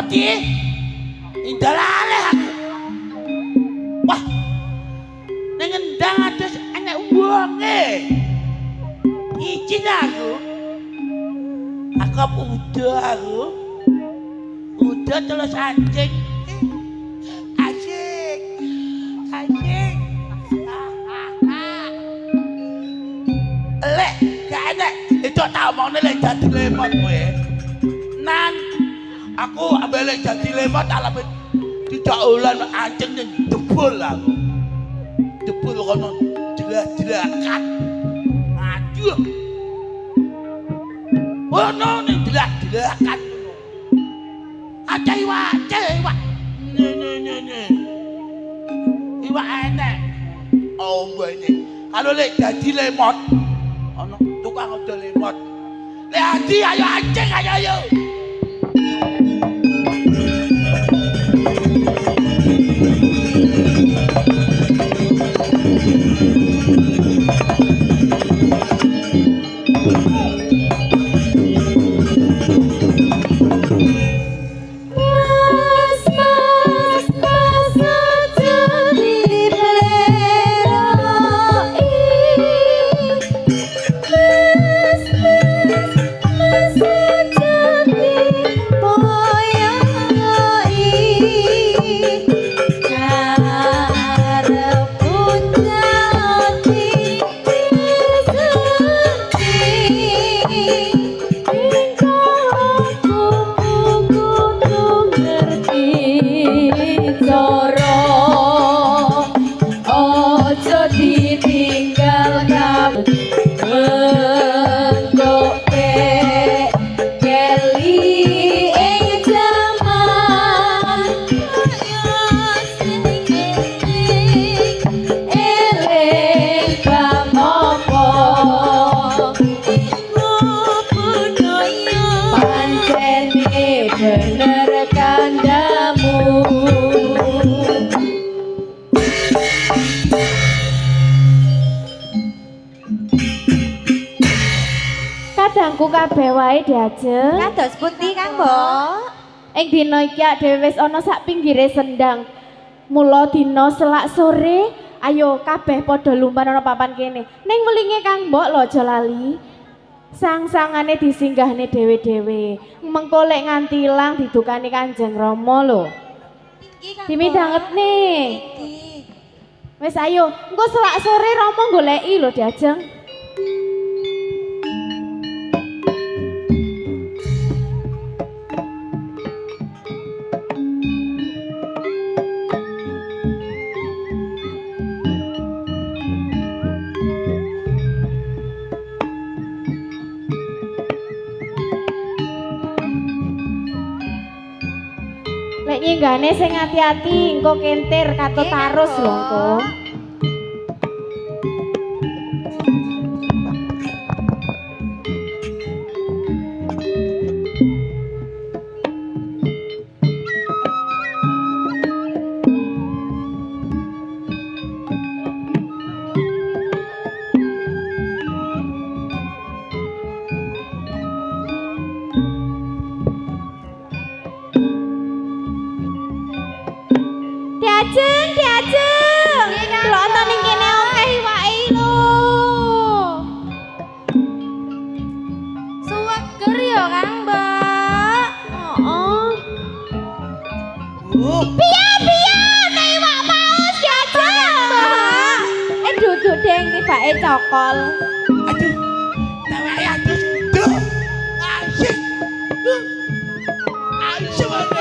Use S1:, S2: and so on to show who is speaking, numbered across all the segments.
S1: Wedi indalale aku. Wah. Ning endang adus enek wonge. Izin aku. Aku udah aku. Udah terus anjing. Asik. Asik. Lek, gak enek. Itu tak omongnya lek jadi lemot kowe. Nan aku ambil lek jadi lemot alami tidak ulan anjing ning jebul aku. Jebul kono jelak-jelakan. Aduh. Ono ning jelak-jelakan. Ada iwak. Nye. Iwak enek. Oh, ini. Kalau lek jadi lemot, ono tukang udah lemot. Lek adi ayo anjing ayo.
S2: Kadangku kabeh wae diajeng.
S3: Kados pundi Kang Mbok?
S2: Ing dina iki dhewe wis ana sak pinggire sendang. Mula dina selak sore, ayo kabeh padha lumpan ana papan kene. Ning welinge Kang Mbok lho aja lali. Sang-sangane disinggahne dhewe-dhewe. Mengko lek nganti ilang didukani Kanjeng Rama lho. Dimidhangetne. Wis ayo, engko selak sore Rama goleki lho diajeng. Lek nyenggane sing ati-ati, engko kentir katut tarus lho engko. Diajeng. Lho ana ning kene akeh iwake lho.
S3: Suweger ya Kang Mbak.
S2: Heeh.
S3: Piye nek iwak paus diajeng.
S2: Duduk deng tibake cokol.
S1: Aduh. Tawake adus. Duh. Asik. Asik banget.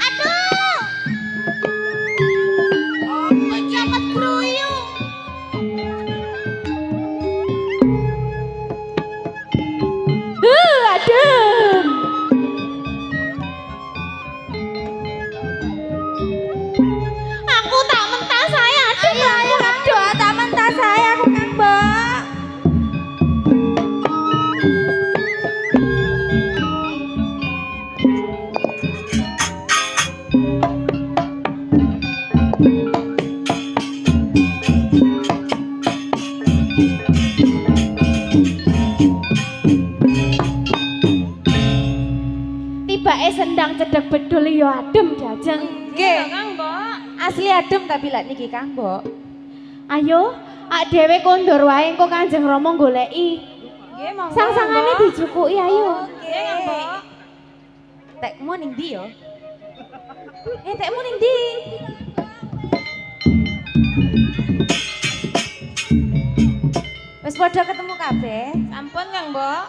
S2: Aduh. sendang cedek bedul yo adem Jajeng.
S3: Nggih, Kang Mbok. Asli adem tapi lak niki Kang Mbok.
S2: Ayo, ak dhewe kondur wae engko Kanjeng Rama goleki.
S3: Nggih, monggo.
S2: Sang-sangane dicukuki ayo.
S3: Nggih, Kang Mbok. Tekmu ning ndi yo? Tekmu ning ndi? Wis padha ketemu kabeh? Sampun Kang Mbok.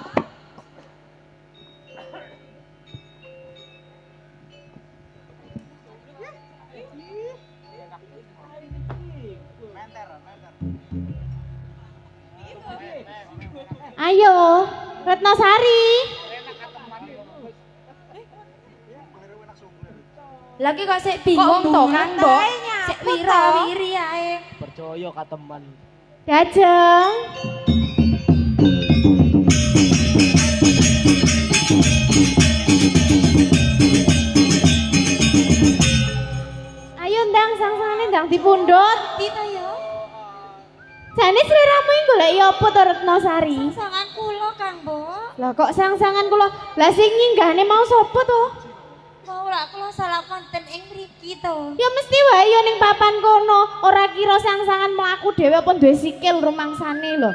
S2: Ayo, Retnosari.
S3: Lagi kok sik bingung to Kang Mbok? Sik wira-wiri ae.
S4: Percaya kateman.
S2: Jajeng. Ayo ndang sang-sangane ndang dipundhut.
S3: Dito yo.
S2: Jane sliramu iki goleki apa to Retnosari?
S3: Sangan kula Kang Mbok.
S2: Lah kok sang-sangan kula. Lah sing nyinggahne mau sapa to?
S3: Mau lak kula salah konten ing mriki to.
S2: Ya mesti wae yo ning papan kono. Ora kira sang-sangan mlaku dhewe apa duwe sikil rumangsane lho.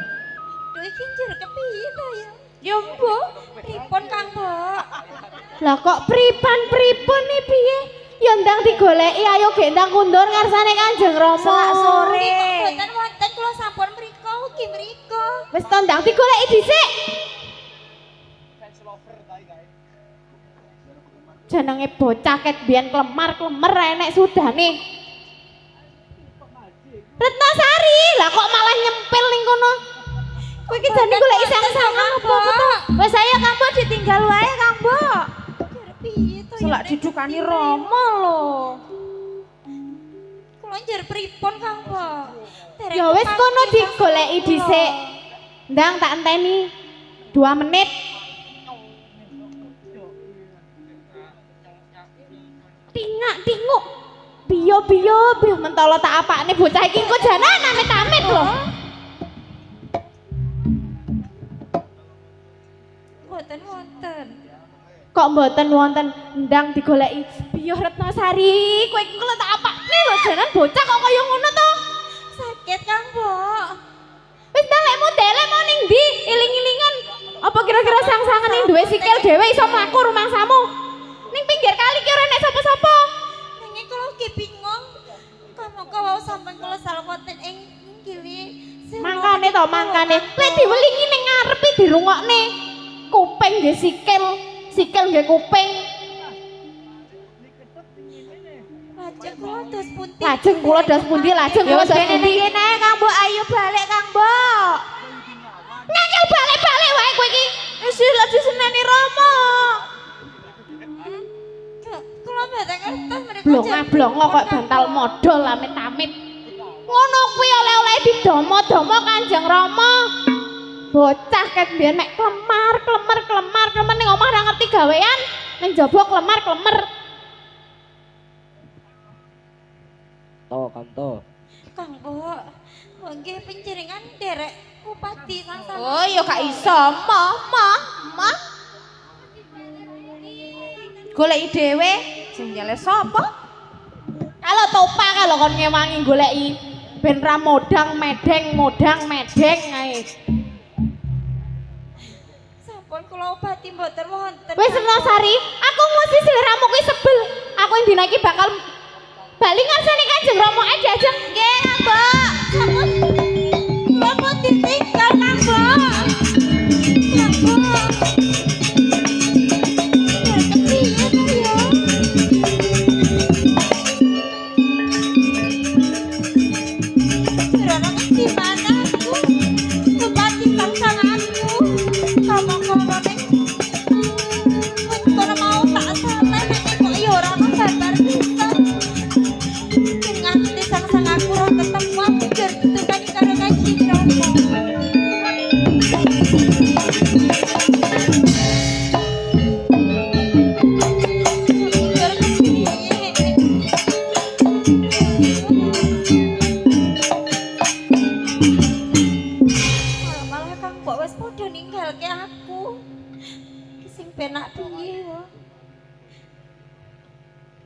S3: Duh iki njur kepiye to ya? Ya mbok, pripun Kang Mbok?
S2: Lah kok pripun nih piye? Ya ndang digoleki ayo gendang kundur ngarsane Kanjeng Rama.
S3: Selak sore. Mboten wonten kula sampun mriko ugi mriko.
S2: Wis to ndang digoleki dhisik. Jenenge bocah ket biyen klemar-klemer enek sudane. Retnosari, lah kok malah nyempil ning kono? Kowe iki jane goleki sang-sangan apa to?
S3: Wes ayo Kang Mbok ditinggal wae Kang Mbok. Piye to ya?
S2: Selak didukani Rama lho.
S3: Kula njur pripun Kang Mbok?
S2: Ya wis kono digoleki dhisik. Ndang tak enteni 2 menit. Tinguk. Biyo mentolo tak apane bocah iki kok janan amit-amit lho.
S3: Mboten wonten.
S2: Kok mboten wonten ndang digoleki Biyo Retnosari. Kowe iki kok tak apane lho janan bocah kok kaya ngono to?
S3: Sakit Kang Mbok.
S2: Wis dalek modele mau ning ndi? Iling-ilingan. Apa kira-kira sang-sangan ning duwe sikil dhewe iso mlaku rumangsamu? Ning pinggir kali ki ora nek sapa-sapa.
S3: Nanging kula ugi bingung. Kamangka wau sampean kula salah konten ing nggih.
S2: Mangkane to mangkane. Lek diwelingi ning ngarep iki dirungokne. Kuping nggih sikil nggih kuping. Lajeng kula dos pundi? Lajeng kula dos pundi?
S3: Kene Kang Mbok ayo balik Kang Mbok.
S2: Ngakil balik-balik wae kowe iki.
S3: Wis lak diseneni Rama. Kula mboten kertas mriko.
S2: Blonga-blonga kok bantal modal amit-amit. Ngono kuwi oleh-oleh didomo-domo Kanjeng Rama. Bocah ket biyen mek klemar ning omah ora ngerti gawean, ning jaba klemar.
S4: Kanto.
S3: Kang Mbok, nggih penjaringan derek Bupati Sangsang.
S2: Oh, ya gak iso, mah. Goleki dhewe sing nyele sapa? Kalau topa kalau kon ngewangi goleki ben ra modang medeng ae.
S3: Sampun kula obati mboten wonten.
S2: Wis Retnosari, aku mesti sliramu kuwi sebel. Aku ing dina iki bakal bali ngarsane Kanjeng Rama ae Jajeng.
S3: Nggih, Kang Mbok. Sampun kula pun ditinggal Kang Mbok. Kang Mbok.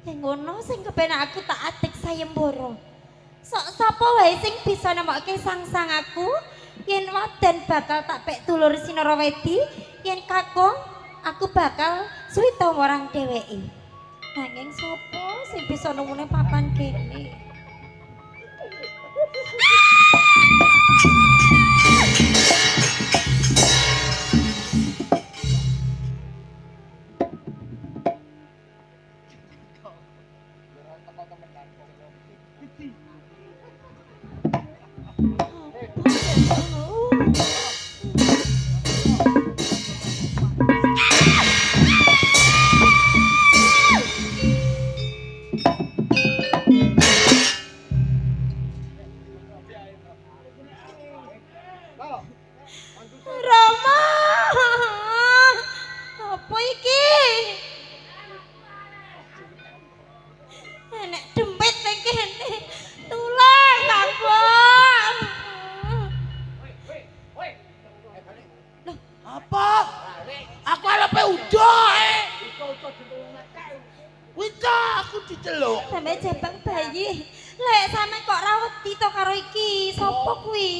S3: Ya ngono sing kepenak aku tak atik sayembara. Sok sapa wae sing bisa nemokke sangsang aku, yen waden bakal tak pek dulur Sinarawedi, yen kakung aku bakal suwita marang dheweke. Nanging sapa sing bisa nemune papan kene? Rama, apa iki? Enek dempet nang kene. Tulung, Kakung.
S1: Apa? Aku alepe udah. Wita aku diceluk.
S3: Sampe jabang bayi. Lek sampe kok raweti to karo iki. Sopo kuwi?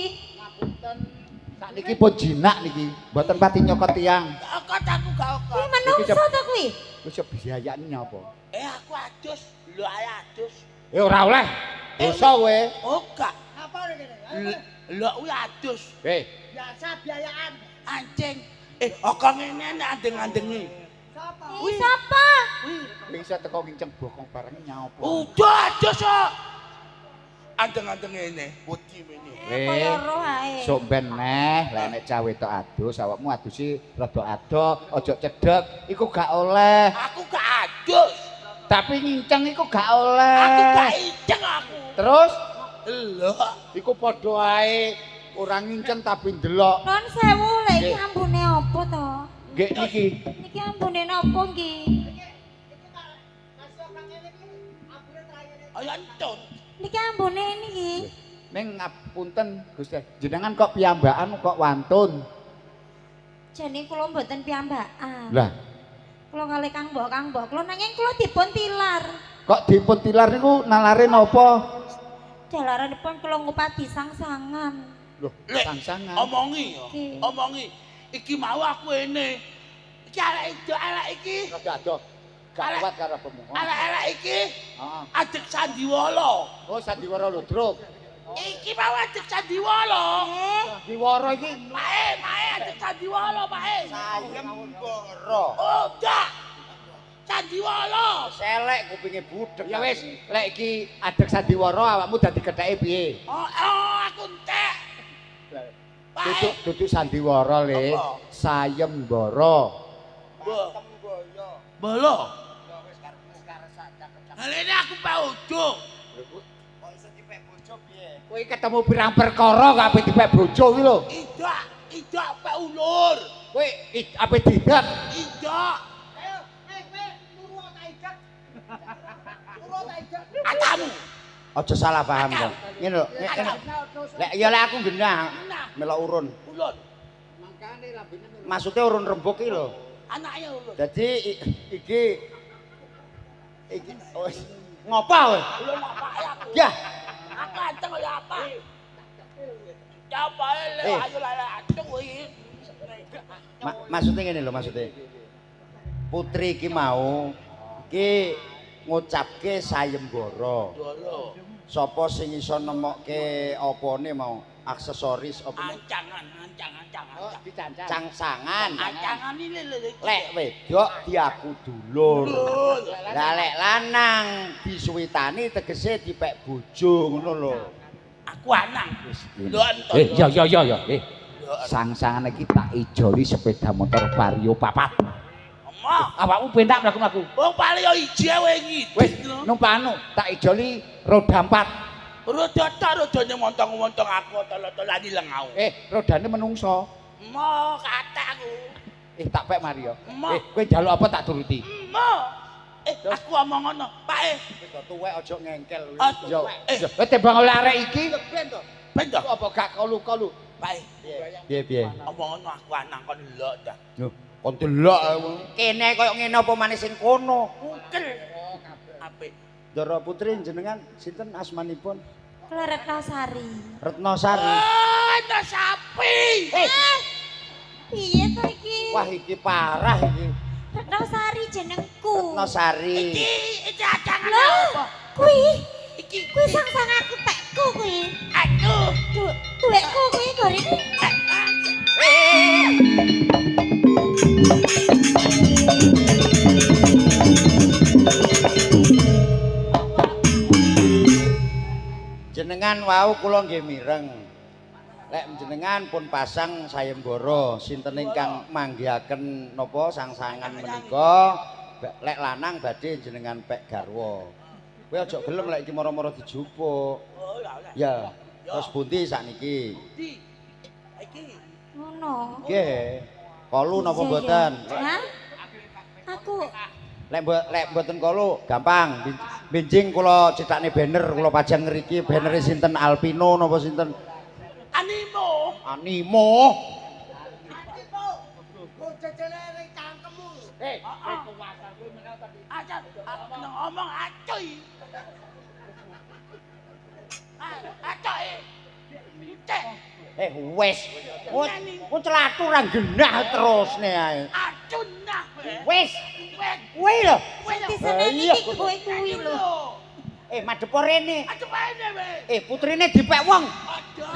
S4: Sakniki pun jinak niki, mboten pati nyokot tiyang.
S1: Okot aku gak
S3: Kuwi
S1: okot.
S3: menungso to kuwi?
S4: Wis yo biayane nyapa?
S1: Aku adus, lho ae adus.
S4: Ora oleh. Dosa kowe.
S1: Oh gak. Apa ngene? Lho kuwi adus.
S5: Biasa biayaan.
S1: Anjing. Kok ngene andeng-andengi.
S3: Kuwi sapa?
S4: Kowe iso teko nginceng bokong bareng nyapa?
S1: Udah adus kok. Andeng-andeng ngene, wedi ngene.
S3: Kaya roh ae.
S4: Sok ben neh, lek nek cah wedok adus, awakmu adusi rada ado, aja cedhek, iku gak oleh.
S1: Aku gak adus.
S4: Tapi nginceng iku gak oleh.
S1: Aku gak iceng aku.
S4: Terus
S1: Lho,
S4: iku padha ae ora nginceng tapi ndelok.
S3: Nun sewu, lek iki
S4: Nggih.
S3: ambune apa to?
S4: Nggih niki.
S3: Niki ambune napa nggih?
S1: ayo entut.
S3: Niki ambune niki.
S4: Ning ngapunten Gusti, jenengan kok piyambakan kok wantun.
S3: Jane kula mboten piyambakan.
S4: Lah,
S3: Kula kalih Kang Mbok kula nanging kula dipun tilar.
S4: kok dipun tilar niku nalare napa?
S3: Dalaranipun kula ngupadi sangsangan.
S4: Loh,
S1: Lek,
S4: sangsangan.
S1: Omongi,
S3: Nggih.
S1: omongi. Iki mau aku ini. Iki elek iki.
S4: Rada ado. Gak
S1: Alek.
S4: kuat karo pemohon.
S1: Elek-elek iki.
S4: Heeh.
S1: Adek Sandiwala.
S4: Oh, Sandiwara Ludruk.
S1: Iki mau adek Sandiwala.
S4: Sandiwara iki
S1: Mae adek Sandiwala, mae.
S4: sayembara.
S1: Oh, dak. Sandiwala.
S4: Selek kupinge budek. Ya wis, lek iki adek Sandiwara awakmu dadi ketheke piye?
S1: Oh, aku entek. Mae.
S4: Duduk Sandiwara le,
S1: Apa?
S4: sayembara.
S1: Bolo. Hal ini aku pak ujung.
S4: Kowe ketemu pirang perkara kok ape dipek bojo kuwi lho.
S1: Idak pak ulur.
S4: Kowe ape didak?
S1: Idak. Atamu.
S4: Aja salah paham to. Ngene lho, lek ya lek aku genah melok urun.
S1: Ulur.
S4: Maksudnya urun rembug iki lho.
S1: Anaknya ulur.
S4: Jadi iki oh, ngopo kowe?
S1: Ulur apa ya aku?
S4: Ya,
S1: Aku anteng kaya apa? Coba le, ayo lele anteng kuwi.
S4: maksudnya ngene lho maksudnya. Putri iki mau iki ngucapke sayembara.
S1: Dolo.
S4: Sapa sing iso nemokke apane mau aksesoris apa
S1: Ancangan.
S4: cangsangan.
S1: Ancangan ini lele.
S4: Lek wedok diaku dulur.
S1: Ulur.
S4: Lah lek lanang disuwitani tegese dipek bojo ngono lho.
S1: Aku anak. Lho entuk.
S4: Ya. Sangsangan iki tak ijoli sepeda motor Vario 4.
S1: Omong.
S4: Awakmu pentak mlaku-mlaku.
S1: Wong paling yo ije wae
S4: Wis
S1: ngidit.
S4: numpak anu tak ijoli roda 4.
S1: Roda tok rodane montong-montong aku tolo-tolani lengau.
S4: Rodane menungso.
S1: Mo kata aku.
S4: Tak pek Mario.
S1: Emok.
S4: Kowe njaluk apa tak turuti.
S1: Mo. Aku omong ngono, Pak.
S4: Wis tuwek aja ngengkel.
S1: Yo.
S4: Kowe tembang oleh arek iki.
S1: Ben to.
S4: Apa gak kolu-kolu?
S1: Pak.
S4: Piye?
S1: Omong ngono aku anak kon delok dah.
S4: Kon delok kene koyo ngene apa maneh sing kono.
S1: Mungkel. Apa
S4: Ndara Putri jenengan sinten asmanipun?
S3: Kula Retnosari.
S4: Retnosari.
S1: Ana sapi.
S3: Piye to iki?
S4: Wah iki parah iki.
S3: Retnosari jenengku.
S4: Retnosari.
S1: Iki ajangan
S3: Lho,
S1: apa?
S3: kuwi
S1: Iki
S3: sang aku tekku kuwi.
S1: aduh.
S3: Duwekku kuwi gorene.
S4: Jenengan wau kula nggih mireng. Lek jenengan pun pasang sayembara sinten ingkang manggihaken napa sangsangan menika lek lanang badhe jenengan pek garwa. Kowe aja gelem lek iki mara-mara dijupuk.
S1: Oh
S4: Ya, terus pundi sakniki?
S1: Di. Iki.
S3: Ngono.
S4: Nggih. Kolu napa
S3: Iya,
S4: mboten?
S3: iya. Hah? Aku
S4: Lek mboten kolu gampang. Benjing kula cetakne banner kula pajang ngriki bannere sinten Alpino napa sinten?
S1: Animo.
S4: Animo.
S1: Aja ngomong acoy. Acoy. Cek.
S4: Wes. Ku celatu ra genah terusne ae.
S1: Acun nah.
S4: Wes. Kuwi lho.
S3: diseneni
S4: iya,
S3: iki kuwi lho.
S4: Madhep rene.
S1: Aduh pane we.
S4: Putrine dipek wong.
S1: Aduh.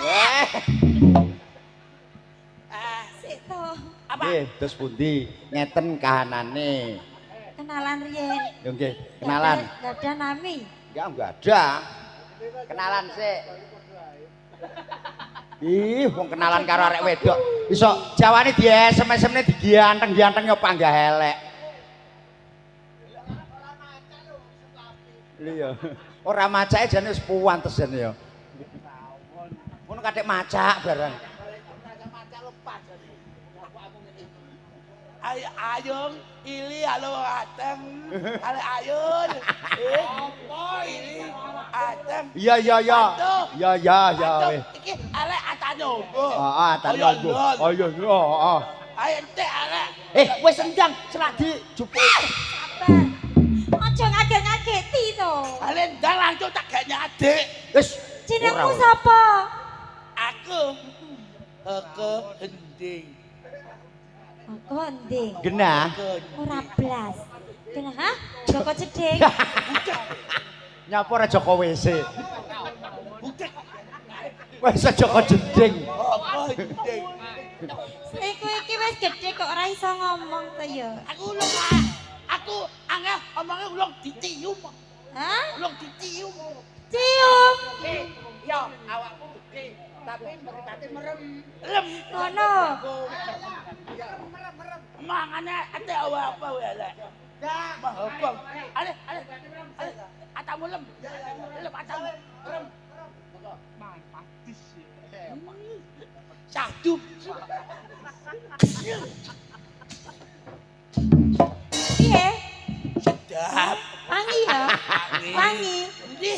S3: Sik to.
S1: Apa?
S4: Terus pundi? Ngeten kahanane.
S3: Kenalan riyen.
S4: Yo nggih, kenalan.
S3: Gak ada nami.
S4: Enggak ada. Kenalan sik. Ih, wong kenalan karo arek wedok. Iso jawane di SMS-ne digianteng-gianteng yo panggah elek. Iya. Ora macake jane wis puwantes jane yo. Ngono kathek macak bareng.
S1: Ayung, Ili, halo Ateng, halo Ayun, Ili, Ateng.
S4: Iya. Ya.
S1: Ateng, iki ale Atanyogo.
S4: Heeh, Atanyogo. Oh iya, heeh.
S1: Ayo ente ale.
S4: Wis endang, selak dijupuk.
S3: Sabar. Aja ngagek-ngageti to.
S1: Ale ndang langsung tak gak nyadik.
S4: Wis.
S3: Jenengmu sapa?
S1: Aku gending.
S3: Aku nding.
S4: Genah.
S3: Ora blas. Genah, ha? Joko Jeding.
S4: Nyapa ora Joko WC. Wis Joko Jeding.
S1: Apa gending?
S3: Iku iki wis gedhe kok ora iso ngomong to ya.
S1: Aku angel omongnya ulung dicium.
S3: Hah?
S1: Ulung dicium.
S3: Cium.
S5: Yo, awakmu gede, tapi mripate merem.
S1: Lem.
S3: Ngono.
S1: Mangane ente apa wae lek. Mah apa? Ale. Atamu lem. Lem atamu. Rem. Mampis. Sadu.
S3: Piye?
S1: Sedap.
S3: Wangi ya? Wangi.
S1: Ndi?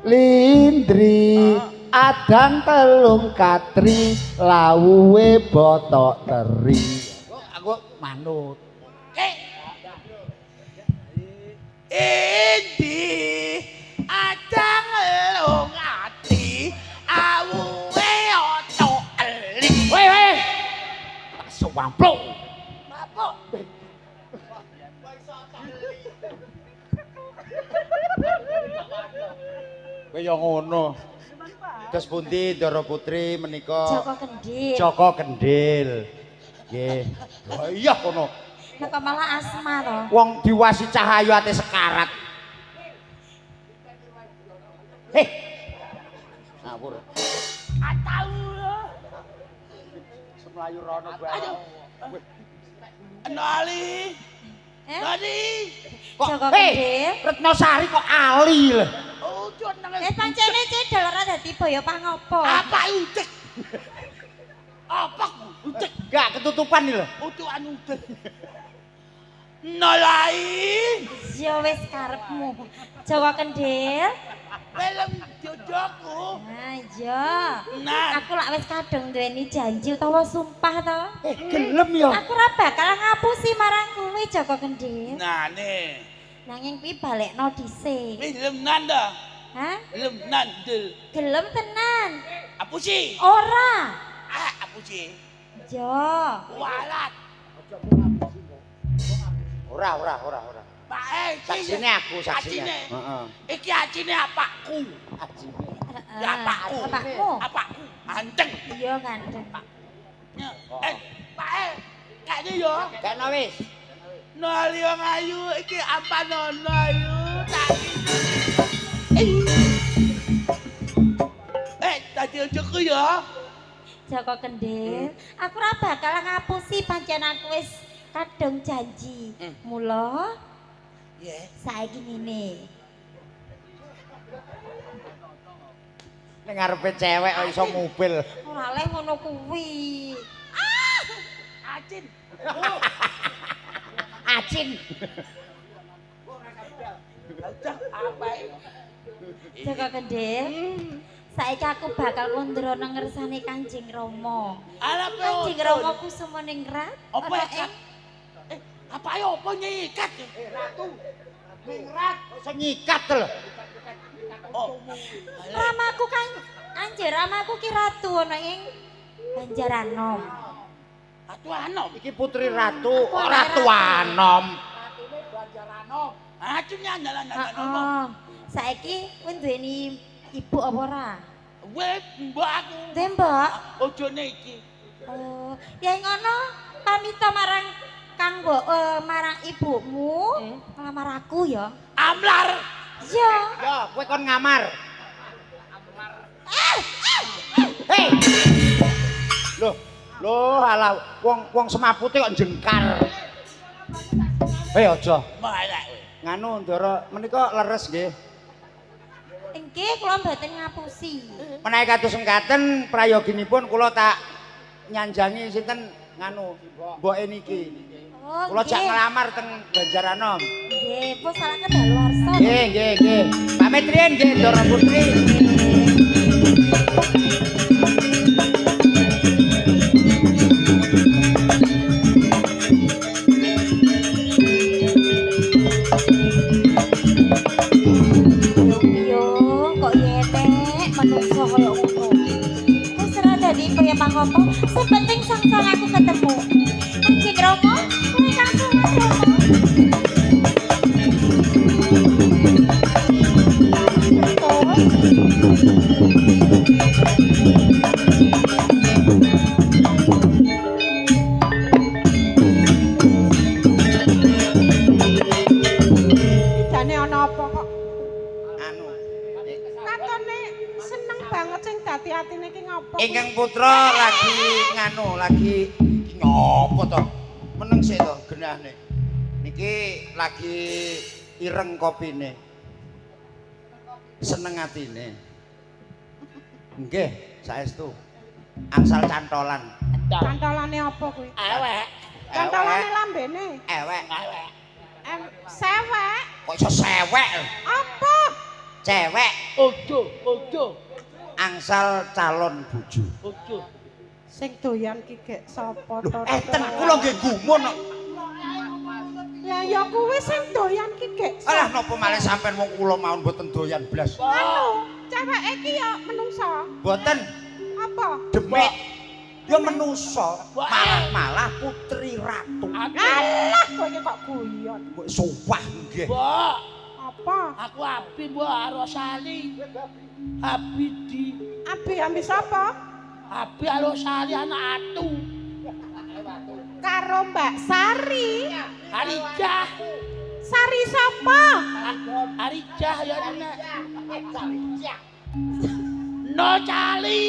S4: Lindri adang telung katri lawuhe botok teri. Aku manut.
S1: Endi adang elung ati awuhe otok eli.
S4: Weh. Suwampluk.
S1: Mabuk.
S4: Kowe ya ngono. Terus pundi Ndara Putri menika?
S3: Joko Kendil.
S4: Joko Kendil. Nggih. Lah iya kono.
S3: Nek malah asma to.
S4: Wong diwasi cahayu ate sekarat. Ngawur.
S1: Atau
S4: Semlayu rono bae.
S1: aduh. Nali. Nali.
S3: Joko Kendil.
S4: Retnosari kok ali lho.
S1: Ujun nang.
S3: Pancene cedol ora dadi boyo pangopo.
S1: Apa udek? Apa udek?
S4: Gak ketutupan iki lho.
S1: Utukan udek. Nolai.
S3: Ya wis karepmu. Joko Kendil.
S1: Film jodohku.
S3: Nah, iya.
S1: Nan.
S3: Aku lak wis kadung duweni janji utawa sumpah to.
S4: Gelem ya.
S3: Aku ora bakal ngapusi marang kowe Joko Kendhil.
S1: Nah nih.
S3: Nanging kuwi balekno dhisik.
S1: Film nan dah.
S3: Hah?
S1: Film nan del.
S3: Gelem tenan.
S1: Apa sih?
S3: Ora.
S1: Apa sih?
S3: Jo.
S1: Walat.
S4: Ora.
S1: Pak
S4: Saksine aku, saksine. Heeh.
S1: Iki acine apakku. Ya apakku.
S3: Apakmu?
S1: Apakku. Anteng.
S3: Iya ganteng.
S1: Pak kayaknya yo.
S4: Kene wis.
S1: Nali wong ayu iki apa nono ayu tak. Tadi ojoku ya.
S3: Joko Kendhil, aku ora bakal ngapusi pancen aku wis kadung janji. Mula saiki ngene.
S4: Ning ngarepe cewek kok iso mobil.
S3: Ora leh ngono kuwi.
S1: Acin.
S4: Acin.
S1: Apa
S3: Joko Kendhil. Saiki aku bakal kondro nang ngersane Kanjeng Rama. Kanjeng Rama Kusumaningrat.
S1: Apa ikat? Apa ayo apa nyikat? Ratu. Ningrat
S4: Sing nyikat lho.
S1: Oh.
S3: Ramaku kan Kanjeng Ramaku ki ratu ana ing Banjaranom.
S1: Ratu Anom.
S4: Iki putri ratu, Ratu Anom.
S1: Ratune Banjaranom. Acune andalan-andalan
S3: Heeh.
S1: ngomong.
S3: Saiki kowe duweni ibu apa ora?
S1: Wes mbak aku.
S3: Tembak.
S1: Ojone iki.
S3: Oh, ya ngono pamita marang Kang marang ibumu ngelamar aku ya.
S1: Amlar.
S3: Iya.
S4: Ya, kowe kon ngamar. Hei. Loh, alah wong semapute kok jengkar. Hei aja.
S1: Malak kowe.
S4: Nganu Ndara menika leres nggih.
S3: Nggih, kula mboten ngapusi.
S4: Menawi kados mekaten prayoginipun kula tak nyanjangi sinten nganu mboke niki.
S3: Oh,
S4: Kula jak
S3: nggih.
S4: ngelamar teng Banjaranom.
S3: Nggih, pun salah kedaluwarsa.
S4: Nggih. Pamit riyen nggih Ndara Putri.
S3: Yo, kok yetek menungso kaya ngono. Wis ora dadi kaya pangapa, sing penting sang-sang aku ketemu. Kanjeng Rama, kowe langsung Rama.
S6: Jane ana apa kok?
S4: Anu.
S6: Katone seneng banget sing dadi atine iki ngopo?
S4: Ingkang putra lagi nganu, lagi nyopo to? Meneng sik to genahne. Niki lagi ireng kopine. Seneng atine. Nggih, saestu. Angsal cantolan.
S6: Cantolane apa kuwi?
S1: Ewek.
S6: Cantolane lambene.
S4: Ewek.
S6: Sewek.
S4: Kok iso sewek?
S6: Apa?
S4: Cewek
S1: Ojo.
S4: angsal calon bojo.
S1: Ojo.
S6: Sing doyan ki gek sapa to?
S4: Enten kula nggih gumun kok.
S6: Lah ya kuwi sing doyan ki gek.
S4: Alah napa malih sampean wong kula mawon mboten doyan blas.
S6: Anu, cewek iki ya menungso.
S4: Mboten
S6: Apa?
S4: demit. Ya menungso, malah putri ratu.
S6: Alah, kowe iki kok guyon.
S4: Mbok sumpah nggih.
S1: Mbak,
S6: Apa?
S1: aku Abi Mbak Arosali. Abi di
S6: Abi ambi sapa?
S1: Abi Arosali anak atu.
S6: Karo Mbak Sari.
S1: Harijah.
S6: Sari sapa?
S1: Harijah ya nek. No Cali.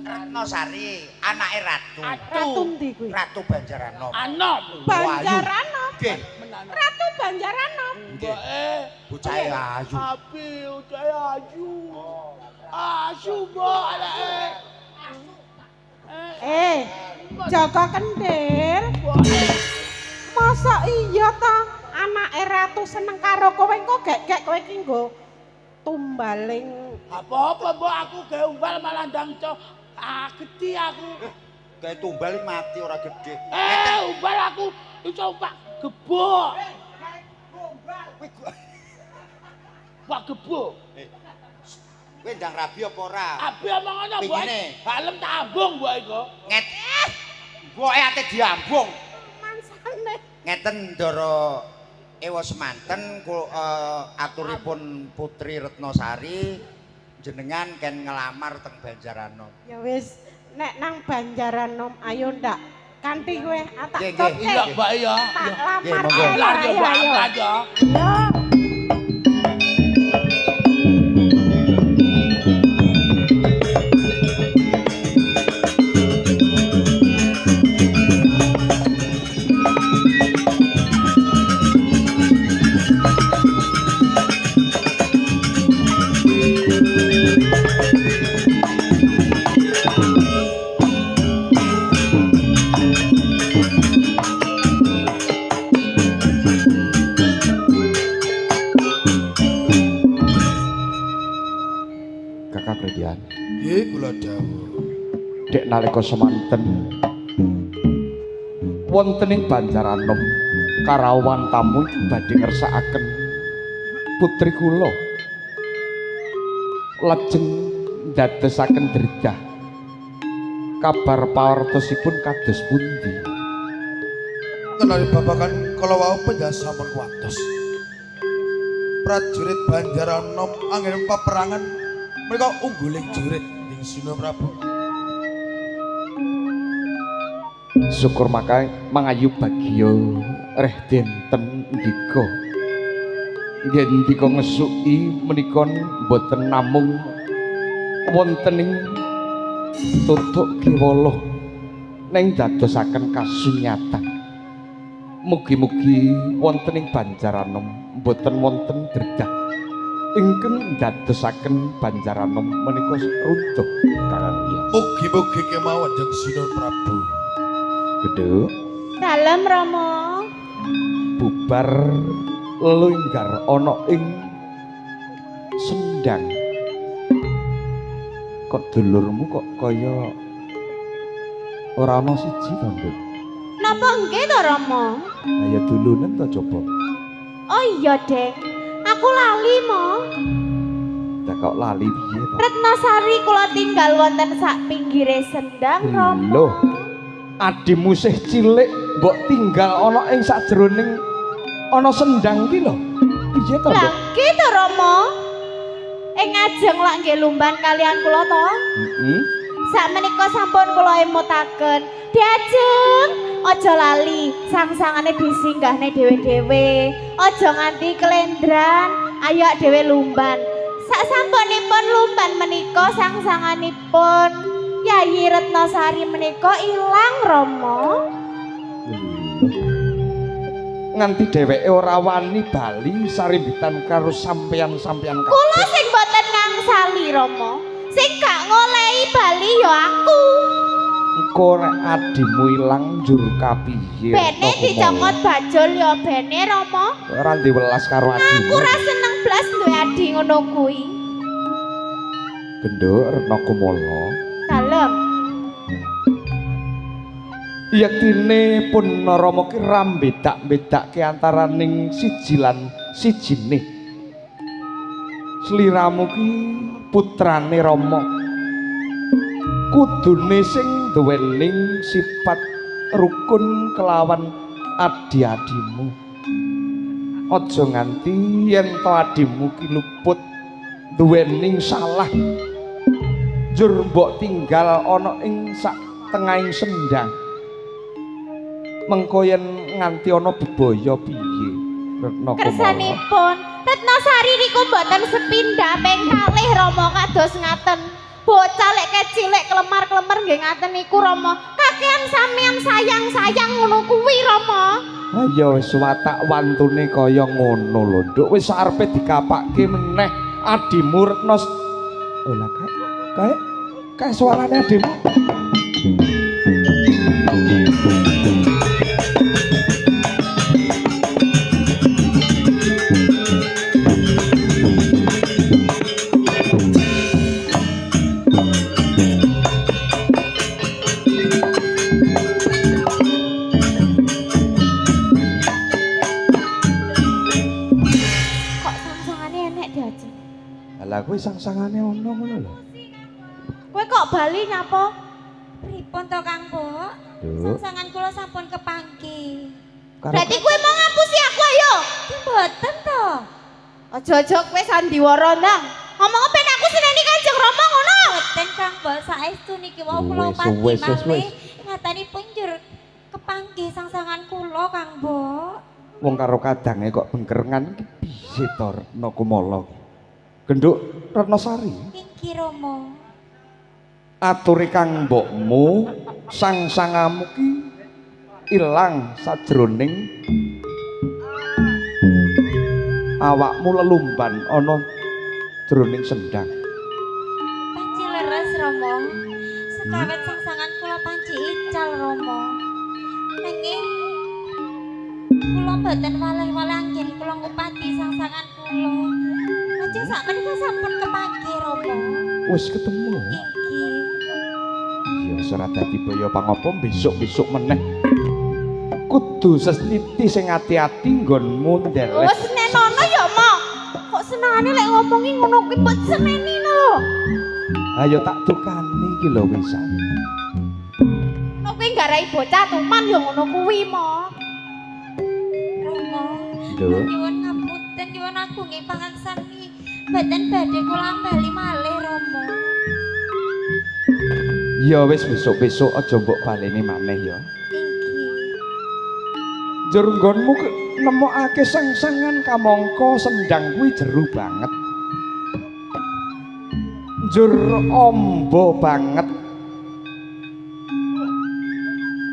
S4: Retno Sari, anake ratu.
S6: Ratu ndi kuwi?
S4: Ratu Banjaranom.
S1: Anom.
S6: Banjaranom.
S4: Nggih.
S6: Ratu Banjaranom.
S1: Mbak
S4: Bocahe ayu.
S1: Abi udah ayu. Asu Mbak anake.
S6: Joko Kendhil. Masa iya ta anake ratu seneng karo kowe engko gek-gek kowe iki nggo tumbaling
S1: Apa-apa mbok aku gawe umbal malah ndang gede aku.
S4: Gawe tumbal iki mati ora gede.
S1: Umbal aku iso Pak gebok. Pak gebok.
S4: Kowe ndang rabi apa ora?
S1: Abi omongannya mbok.
S4: Pingine.
S1: Balem tak ambung mbok iku.
S4: Nget. Mboke ate diambung.
S6: mansane.
S4: Ngeten Ndara Ewa semanten aturipun Putri Retnosari jenengan ken ngelamar teng Banjaranom.
S6: Ya wis nek nang Banjaranom ayo ndak kanthi kowe tak
S4: Nggih,
S6: toke.
S1: Iya mbak ya.
S6: Tak
S4: Nggih,
S6: lamar
S4: monggo.
S6: ayo,
S1: Lah ya
S6: ayo,
S1: mbak
S6: ayo.
S1: aja.
S6: Yo.
S7: Kakak Redian,
S8: Nggih kula dawuh.
S7: dek nalika semanten wonten ing Banjaranom karawan tamu badhe ngersakaken putri kula lajeng ndadosaken dredah kabar pawartosipun kados pundi.
S8: Kenali babakan kala wau penjasamun wates. Prajurit Banjaranom anggen paperangan mereka ungguling jurit ning Sina Prabu.
S7: Syukur makae mangayu bagya reh dinten ndika. Nggih ndika ngesuki menika boten namung wonten ing tutuk kiwala ning dadosaken kasunyatan. Mugi-mugi wonten ing Banjaranom boten wonten dredah ingkang dadosaken Banjaranom menika runtuh Kakang Redian.
S8: Mugi-mugi kemawon Jeng Sina Prabu.
S7: Gedhe
S2: Dalem Rama.
S7: bubar lunggar ana ing sendang. Kok dulurmu kok kaya ora ana siji to, Nduk?
S2: Napa nggih to Rama?
S7: Lah ya dulunen to coba.
S2: Oh iya, Dek. Aku lali mo.
S7: Lah kok lali piye to?
S2: Retnosari kula tinggal wonten sak pinggire sendang Rama.
S7: Lho, adimu sih cilik mbok tinggal ana ing sajroning ana sendang ki lho. Piye to,
S2: Lah
S7: Nduk?
S2: nggih to Rama. Ing ajeng lak nggih lumban kalian kula to.
S7: Heeh.
S2: Sakmenika sampun kula emutaken. Diajeng aja lali sang-sangane disinggahne dhewe-dhewe. Aja nganti kelendran, ayo dhewe lumban. Sak sampunipun lumban menika sang-sanganipun Yayi Retnosari menika ilang Rama.
S7: Nganti dheweke ora wani bali sarimbitan karo sampeyan-sampeyan kabeh.
S2: Kula sing boten ngangsali Rama. Sing gak ngolehi bali ya aku.
S7: Engko nek adimu ilang njur kapiye?
S2: Bene dicokot bajul ya bene Rama.
S7: Ora diwelas karo
S2: Aku
S7: adimu.
S2: ora seneng blas duwe adi ngono kuwi.
S7: Gendho Retna Kumala.
S2: Dalem.
S7: Yektine pun Rama ki rambedak-bedake antaraning siji lan sijine. Sliramu ki putrane Rama. Kudune sing duwening sifat rukun kelawan adi-adimu. Aja nganti yen to adimu ki luput duwening salah. Njur mbok tinggal ana ing sak tengahing sendang. Mengko yen nganti ana bebaya piye Retna Kumala.
S2: Kersanipun Retnosari niku mboten sepindah ping kalih Rama kados ngaten. Bocah lek kecilik kelemar-kelemar nggih ngaten niku Rama. Kakean sampean sayang-sayang ngono kuwi Rama.
S7: Ayo wis watak wantune kaya ngono lho, Nduk. Wis arepe dikapakke meneh adimu Retnos. Oh lah kae suarane adimu. kuwi sangsangane ono ngono lho.
S2: Kowe kok bali nyapa?
S3: Pripun to Kang Mbok? Sangsangan kula sampun kepanggih.
S2: Berarti kowe mau ngapusi aku ayo.
S3: Ki mboten to.
S2: Aja-aja kowe sandiwara ndang. Ngomong ben aku seneni Kanjeng Rama ngono.
S3: Mboten Kang Mbok, saestu niki wau kula panggih malih. Ngatanipun njur kepanggih sangsangan kula Kang Mbok.
S7: Wong karo kadange kok bengkerengan iki piye to Retna Kumala. Genduk Retnasari.
S3: Inggih Rama.
S7: Aturi kang mbokmu sangsangamu ki ilang sajroning awakmu lelumban ana jroning sendang.
S3: Panci leres Rama. Sekawet sangsangan kula panci ical Rama. Nanging kula mboten waleh-waleh anggen kula ngupati sangsangan kula. Lajeng sakmenika sampun kepanggih Rama.
S7: Wis ketemu.
S3: Inggih.
S7: Ya ora dadi baya pangapa besok-besok meneh. Kudu sestiti sing ati-ati nggonmu ndelek.
S2: Wes nenono ya, Mak. Kok senengane lek ngomongi ngono kuwi mbok seneni lho.
S7: Ayo tak tukani iki lho wisan.
S2: Nek kowe nggarai bocah tuman ya ngono kuwi, Mak.
S3: Rama.
S7: Lho.
S3: Nyuwun ngapunten nyuwun aku nggih pangansani. Mboten badhe kula bali malih Rama.
S7: Ya wis besok-besok aja mbok baleni maneh ya.
S3: Inggih.
S7: Njur nggonmu nemokake sangsangan kamangka sendang kuwi jeru banget. Njur amba banget.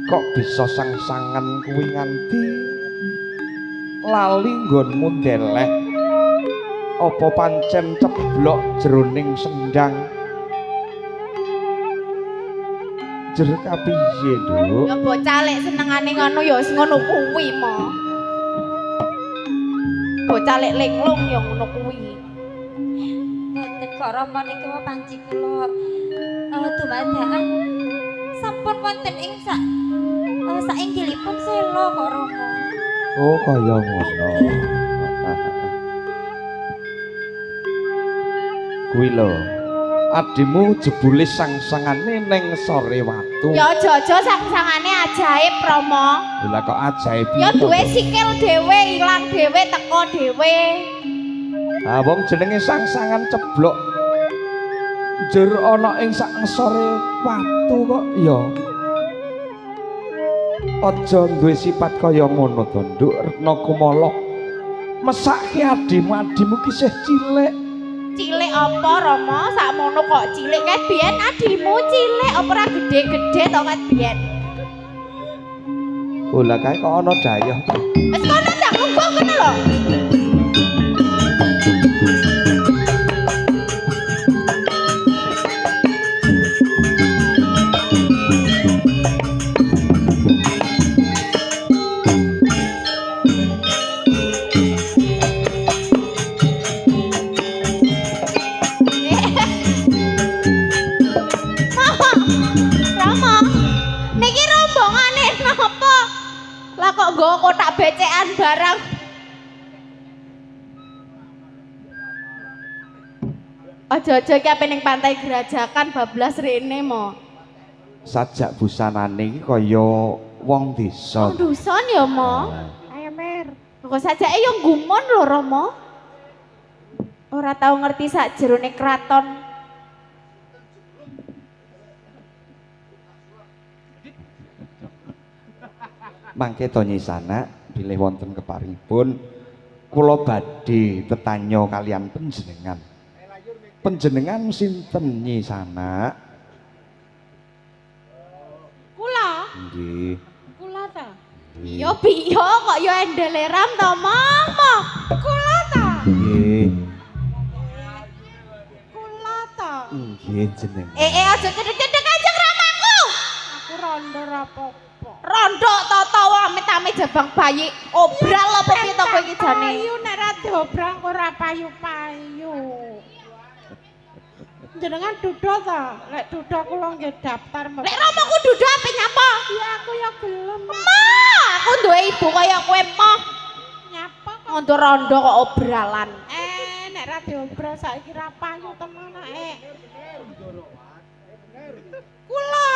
S7: Kok bisa sangsangan kuwi nganti lali nggonmu ndeleh. Apa pancen ceblok jroning sendang? Jer kapiye, Nduk?
S2: Ya bocah lek senengane ngono ya wis ngono kuwi, Mak. Bocah lek linglung ya ngono kuwi.
S3: Mboten kok Rama niki wae panci kula dumadakan sampun wonten ing sainggilipun sela kok Rama.
S7: Oh, kaya ngono. Kuwi lho. Adimu jebule sangsangane ning sore watu.
S2: Ya aja-aja sangsangane ajaib, Rama.
S7: Lah kok ajaib
S2: Ya
S7: itu?
S2: duwe sikil dhewe, ilang dhewe, teko dhewe.
S7: Ah wong jenenge sangsangan ceblok. Njur ana ing sak ngesore watu kok ya. Aja duwe sifat kaya ngono to, Nduk Retna Kumala. Mesake adimu kisih cilik.
S2: Cilik apa, Rama? Sakmono kok cilik kae biyen adimu cilik apa ora gede-gede to kan biyen?
S7: Oh lah kae kok ana dayoh.
S2: Wis kono ndak lungo kene lho. Kok nggawa kotak becekan barang. Aja-aja ki ape ning pantai Gerajakan bablas rene mo.
S7: Sajak busanane iki kaya wong desa.
S2: Wong dusun ya mo.
S6: Ayo Mer.
S2: Kok sajake yo gumun lho Rama. Ora tau ngerti sak jerone kraton.
S7: Mangke to nyisana bilih wonten keparipun kula badhe tetanya kalian panjenengan. Panjenengan sinten nyisana?
S6: Kula.
S7: Nggih.
S6: Kula ta.
S2: Yo piye kok yo endeleram to, Mama?
S6: Kula ta.
S7: Nggih.
S6: Kula ta.
S7: Nggih jenengan.
S2: Aja cedek-cedek Kanjeng Ramaku.
S6: Aku rondo rapopo.
S2: Rondo to amit-amit jabang bayi obral apa piye to kowe iki jane?
S6: Payu nek ra diobrang ora payu-payu. Jenengan duda ta? Lek duda kula nggih daftar.
S2: Lek Ramaku dudu ape nyapa?
S6: Ya aku ya gelem.
S2: Ma, aku duwe ibu kaya kowe mah.
S6: Nyapa kok.
S2: Ngondo rondo kok obralan.
S6: Nek ra diobral saiki ra payu tenan nek. Kula.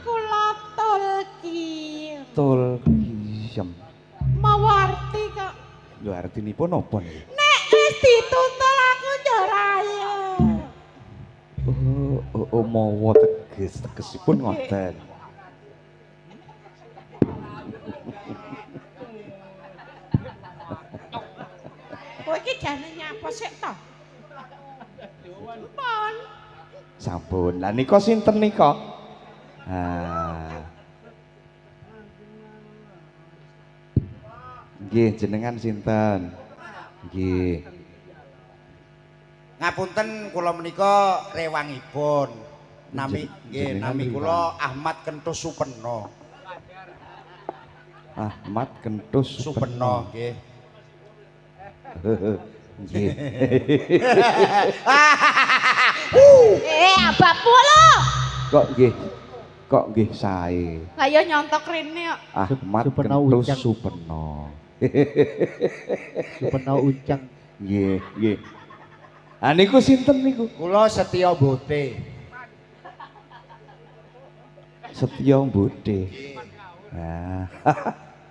S6: Kula Tulki.
S7: Tulkiem.
S6: Mawarti kok.
S7: Lho artinipun napa niku?
S6: Nek wis ditutul aku njoraye.
S7: Oh, mawa tegesipun ngoten.
S6: Kowe iki jane nyapa sik to? Pon.
S7: Sampun. Lah nika sinten nika? Ah. Nggih, jenengan sinten? Nggih.
S4: Ngapunten kula menika rewangipun. Nami nggih,
S7: Jenengan
S4: nami
S7: rewang.
S4: kula Ahmad Kentus Supeno.
S7: Ahmad Kentus
S4: Supeno nggih.
S7: Nggih.
S2: Abapmu lho.
S7: Kok nggih sae.
S2: Lah ya nyontok rene kok.
S7: Ahmad
S9: Supeno
S7: Kentus
S9: Uncang.
S7: Supeno.
S9: Supeno Uncang.
S7: Nggih, nggih. Ah niku sinten niku?
S4: Kula Setya Bote.
S7: Setya Mbode. Nah,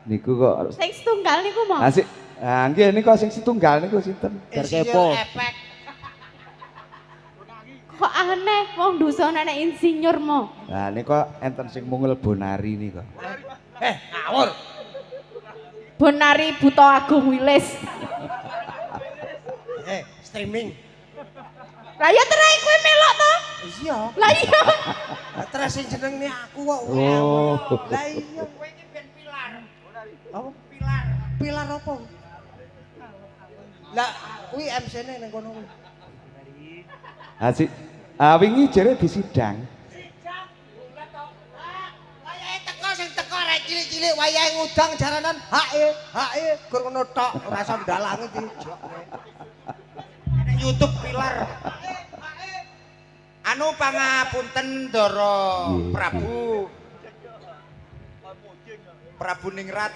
S7: niku kok
S2: Sing setunggal niku mau.
S7: asik. Ah nggih niku sing setunggal niku sinten?
S9: Bar kepo.
S2: Kok aneh wong dusun anak insinyur mo.
S7: Nah niku enten sing mungel Bonari niku.
S5: Ngawur.
S2: Bonari Buta Agung Wilis.
S5: Streaming.
S2: Lah ya terai kowe melok to?
S5: Iya.
S2: Lah iya.
S5: Terus sing jenenge aku kok.
S7: Oh.
S5: Lah iya kowe iki ben pilar. Apa? Pilar. Pilar apa? Lah kuwi MC-ne ning kono kuwi.
S7: Asik. Ah wingi jere disidang.
S5: Wayahe teko sing teko rek cilik-cilik wayahe ngudang jaranan hae gur ngono tok ora iso ndalangi dijokne. Nek YouTube pilar.
S4: Anu pangapunten Ndara
S7: Nggih,
S4: Prabu Ningrat.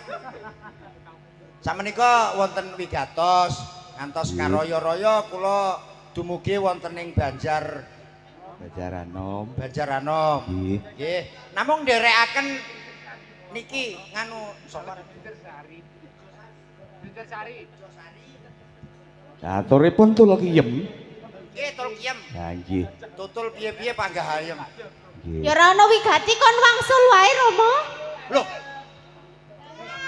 S4: Samenika wonten wigatos ngantos karaya-raya kula dumugi wonten ing
S7: Bajaranom.
S4: Banjaranom.
S7: Nggih.
S4: Nggih, namung nderekaken niki nganu sapa?
S7: Aturipun Tulkiem.
S4: Nggih, Tulkiem.
S7: Nah nggih.
S4: Tutul piye-piye panggah ayem.
S7: Nggih.
S2: Ya ora ono wigati kon wangsul wae Romo.
S4: Loh,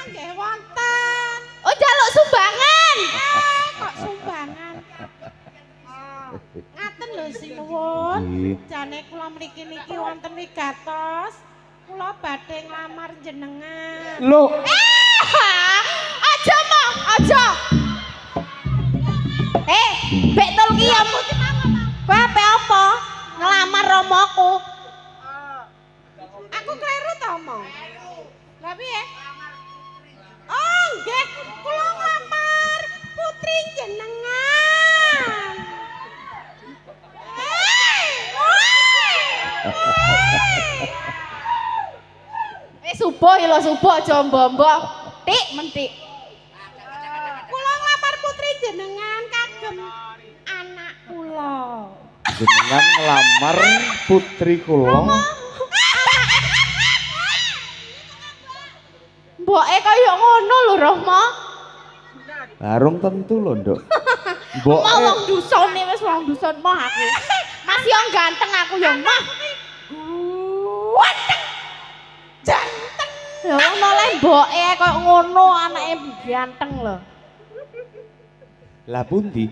S6: Nggih wonten.
S2: Oh jaluk sumbangan.
S6: Kok sumbangan. Ngaten lho sinuwun.
S7: Nggih.
S6: Jane kula mriki niki wonten wigatos. Kula badhe nglamar jenengan.
S7: Lho,
S2: Aja mo, aja. Bek Tulkiem. Kowe ape apa? Ngelamar Romoku.
S6: Aku kleru to omong. Lah piye? Oh, nggih, kula nglamar putri jenengan.
S2: Subuh ya lo subuh aja mbok-mbok. Tik mentik.
S6: Kula nglamar putri jenengan kagem anak kula.
S7: jenengan ngelamar putri kula.
S2: Mboke kaya ngono lho, Rahma.
S7: Barung tentu lho, Nduk.
S2: Mau wong dusun wis wong dusun mah aku. Masih yang ganteng aku ya mah. Ganteng. Ganteng. Ya ngono le mboke kaya ngono anake ganteng lho.
S7: Lah pundi?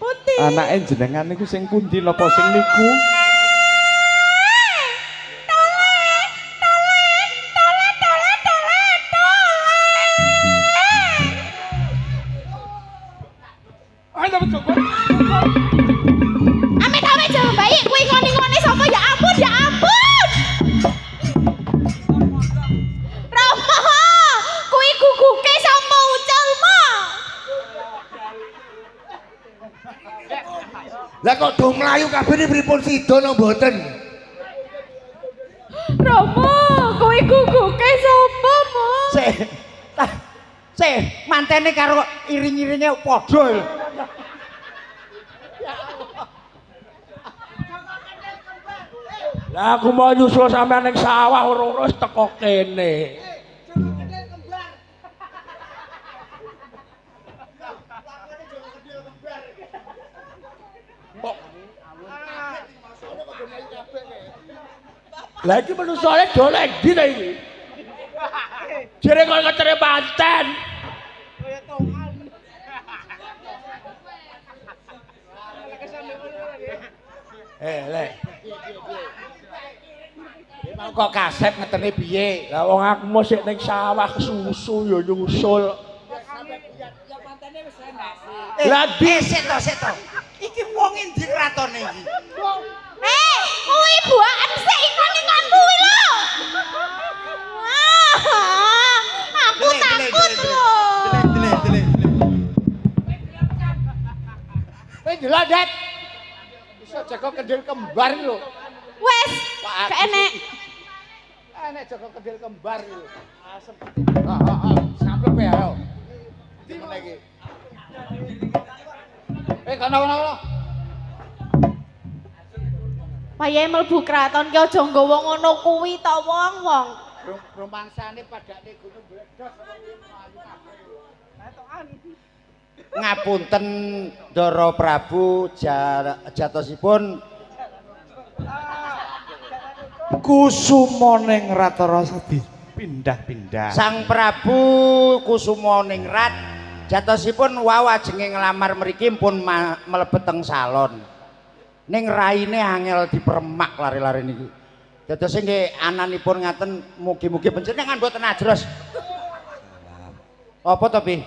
S6: Pundi?
S7: Anake jenengan niku sing pundi napa sing niku?
S2: Amit-amit jaman bayi kuwi ngoni-ngoni sapa ya ampun ya ampun. Rama, kuwi guguke sapa ucul mah.
S5: Lah kok do mlayu kabeh ni pripun sida nang mboten?
S2: Rama, kuwi guguke sapa mah?
S4: Sik, mantene karo iring-iringe padha lho.
S7: Lah aku mau nyusul sampean ning sawah urus teko kene. Kok lah iki menusane dolek ndi ta iki? Jere kok ketere panten. Le. Mau kok kasep ngetene piye? Lah wong aku mosik ning sawah kesusu ya nyusul. Lah
S5: sik to. Iki wong endi kratone iki?
S3: Kuwi buakan sik ikon kuwi lho. Aku takut lho.
S5: Delek.
S4: Kowe delok, Det. Iso jaga kendil kembar lho.
S3: Wes, gak enek.
S4: Enek jaga kendil kembar lho. Asem. Heeh, samplek ya, ayo. Di meneh iki. Kono.
S2: Payahe mlebu kraton ki aja nggawa ngono kuwi to wong-wong.
S4: Rumangsane padake gunung bledos. Ngapunten Ndara Prabu jatosipun
S7: Kusumaning Ratarasa dipindah-pindah.
S4: Sang Prabu Kusumaningrat jatosipun wau ajenge nglamar mriki pun mlebet teng salon. Ning raine angel dipermak lari-lari niki. Dados nggih ananipun ngaten mugi-mugi panjenengan mboten ajros. Apa to, Pi?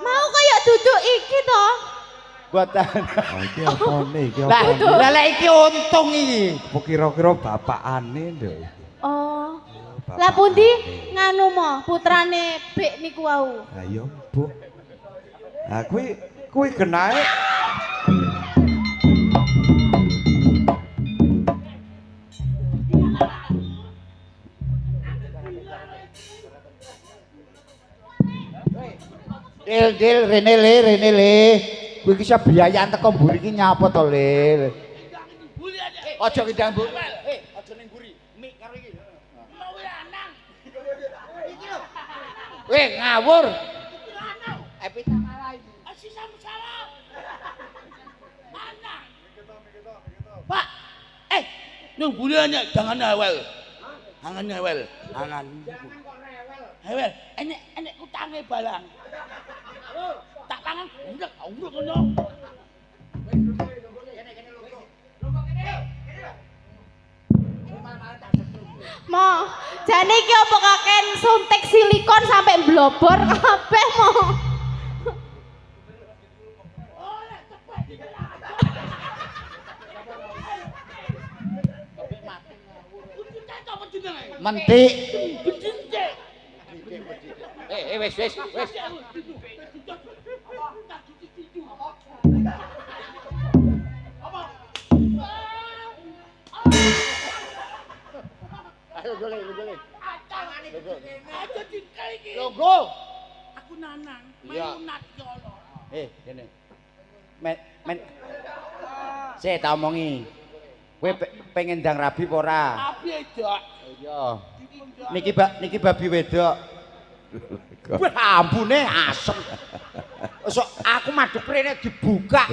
S2: Mau kaya duduk iki to.
S4: Mboten.
S7: Iki apane iki?
S4: Lah lek iki untung iki.
S7: Apa kira-kira bapakane lho.
S2: Oh. Lah pundi nganu mo putrane Bik niku wau.
S7: Lah iya, Bu. Lah kuwi genahe
S4: Dil rene le. Kowe iki iso biayaan teko mburi iki nyapa to, Lil? Aja ngidang mburi. Aja ning mburi. Mik karo iki. Mau lanang. Iki lho. Weh, ngawur. Epi malah iki. Asis salah. Mana? Pak.
S1: Nung mburi jangan awel. Angan awel. Awel, enek utange balang. Tak tangan, udah kono.
S2: Mo, jane iki apa kaken suntik silikon sampai blobor kabeh mo.
S4: Mentik. Wes. Ayo golek.
S1: Aja tinggal iki.
S4: Logo.
S1: Aku nanang, menunat ki ana.
S4: Kene. Men. Sik tak omongi. Kowe pengen ndang rabi apa ora?
S1: Rabi, Dok.
S4: Iya. Niki babi wedok. Wah, ambune asem. So, aku madhep rene dibuka.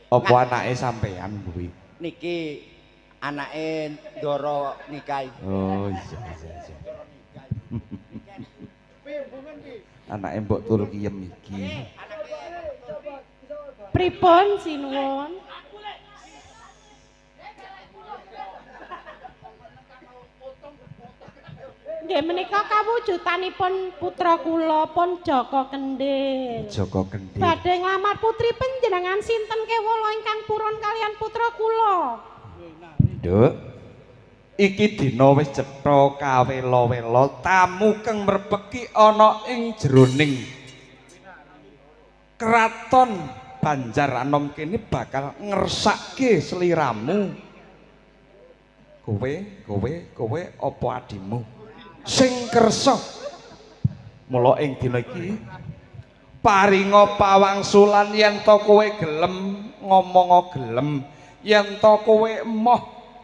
S7: apa anake sampean kuwi?
S4: Niki anake Ndara nikahi.
S7: Oh iya. Anake mbok tur kiyem iki.
S2: Pripun sinuwun? Nggih menika kawujudanipun putra kula pun Jaka Kendhil.
S7: Jaka Kendhil.
S2: Badhe nglamar putri panjenengan sinten kewala ingkang purun kalian putra kula?
S7: Nduk. Iki dina wis cetha kawela-wela tamu kang mrebeki ana ing jroning kraton Banjar Anom kene bakal ngersake sliramu. Kowe apa adimu? Sing kersa. Mula ing dina iki paringa pawangsulan yen to kowe gelem ngomong gelem yen to kowe emoh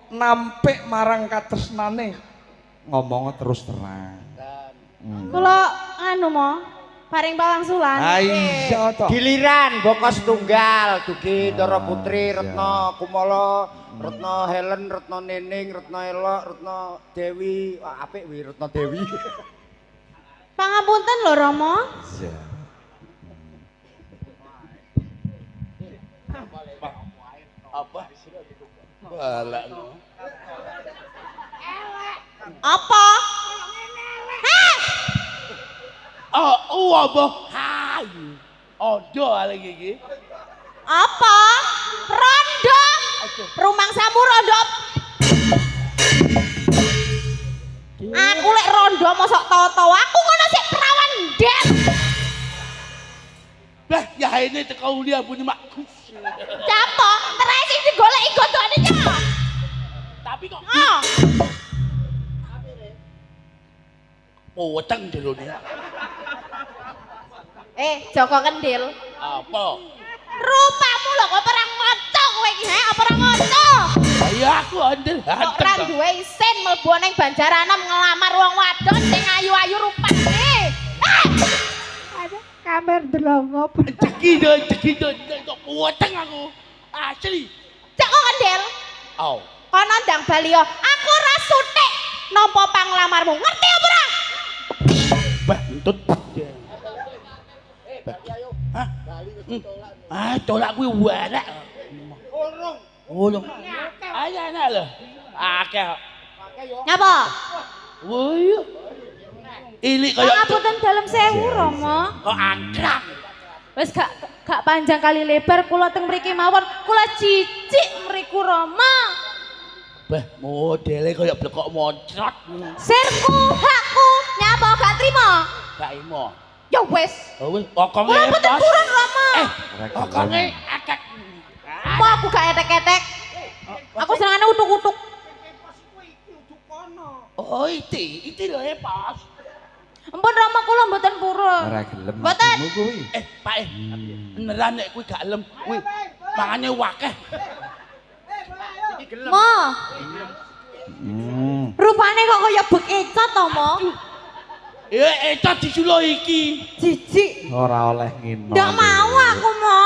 S7: nampik marang katresnane ngomong terus terang.
S2: Kula anu mo paring pawangsulan.
S7: Ha iya to.
S4: Giliran bokos tunggal dugi Ndara Putri, Retno Kumala, Retno Helen, Retno Nening, Retno Elok, Retno Dewi. Wah, apik wi Retno Dewi.
S2: Pangapunten lho Rama.
S7: Iya.
S1: Apa? Balak.
S2: Apa? Heh!
S1: Oh, apa? Hai. Odo lagi iki.
S2: Apa? Rondo. Rumang samu rondo. Aku lek rondo mosok tawa-tawa aku ngono sik perawan ndet.
S1: Lah, ya ini teko uli abune makku.
S2: Capo, terus iki digoleki godhone nya.
S1: Tapi kok
S2: Oh.
S1: weteng jerone.
S2: Joko Kendil.
S1: Apa?
S2: Rupamu lho kok ora ngoco kowe iki, he? Apa ora ngoco?
S1: Ayo aku andel
S2: Kok ora
S1: hanteng.
S2: duwe isin mlebu ning Banjaranem ngelamar wong wadon sing ayu-ayu rupane. Ada kamer delongop.
S1: Ceki do weteng aku. Asli.
S2: Joko Kendil.
S1: Oh.
S2: Kono ndang Balio, aku ora sutik nampa panglamarmu. Ngerti apa ora?
S1: Bah, entut. Hah? Ah, tolak kuwi warak. Urung. Ayo enak lho. Akeh.
S2: Nyapa?
S1: Woyo. Ilik kaya
S2: Pangapunten dalem 1000 Rama.
S1: kok angkrang.
S2: Wis gak panjang kali lebar kula teng mriki mawon. Kula jijik mriku Rama.
S1: Bah, modele kaya blekok moncrot.
S2: Sirku hakku nyapa gak trima?
S1: Gak imo.
S2: Ya wis.
S1: Oh wis, okonge
S2: Kula mboten
S1: pas.
S2: purun Rama.
S1: Okonge akeh.
S2: Mau aku gak etek-etek. Aku senengane utuk-utuk.
S1: Oh, itu lho pas.
S2: Ampun Rama kula mboten purun.
S7: Ora gelem
S2: Mboten.
S7: atimu kuwi.
S1: Pak beneran nek kuwi gak gelem, kuwi mangane wakeh.
S2: Mo,
S7: Hmm.
S2: rupane kok kaya bek ecot to, Mo?
S1: Ecat disulo iki.
S2: Jijik.
S7: Ora oleh ngino.
S2: Ndak mau aku, Mo.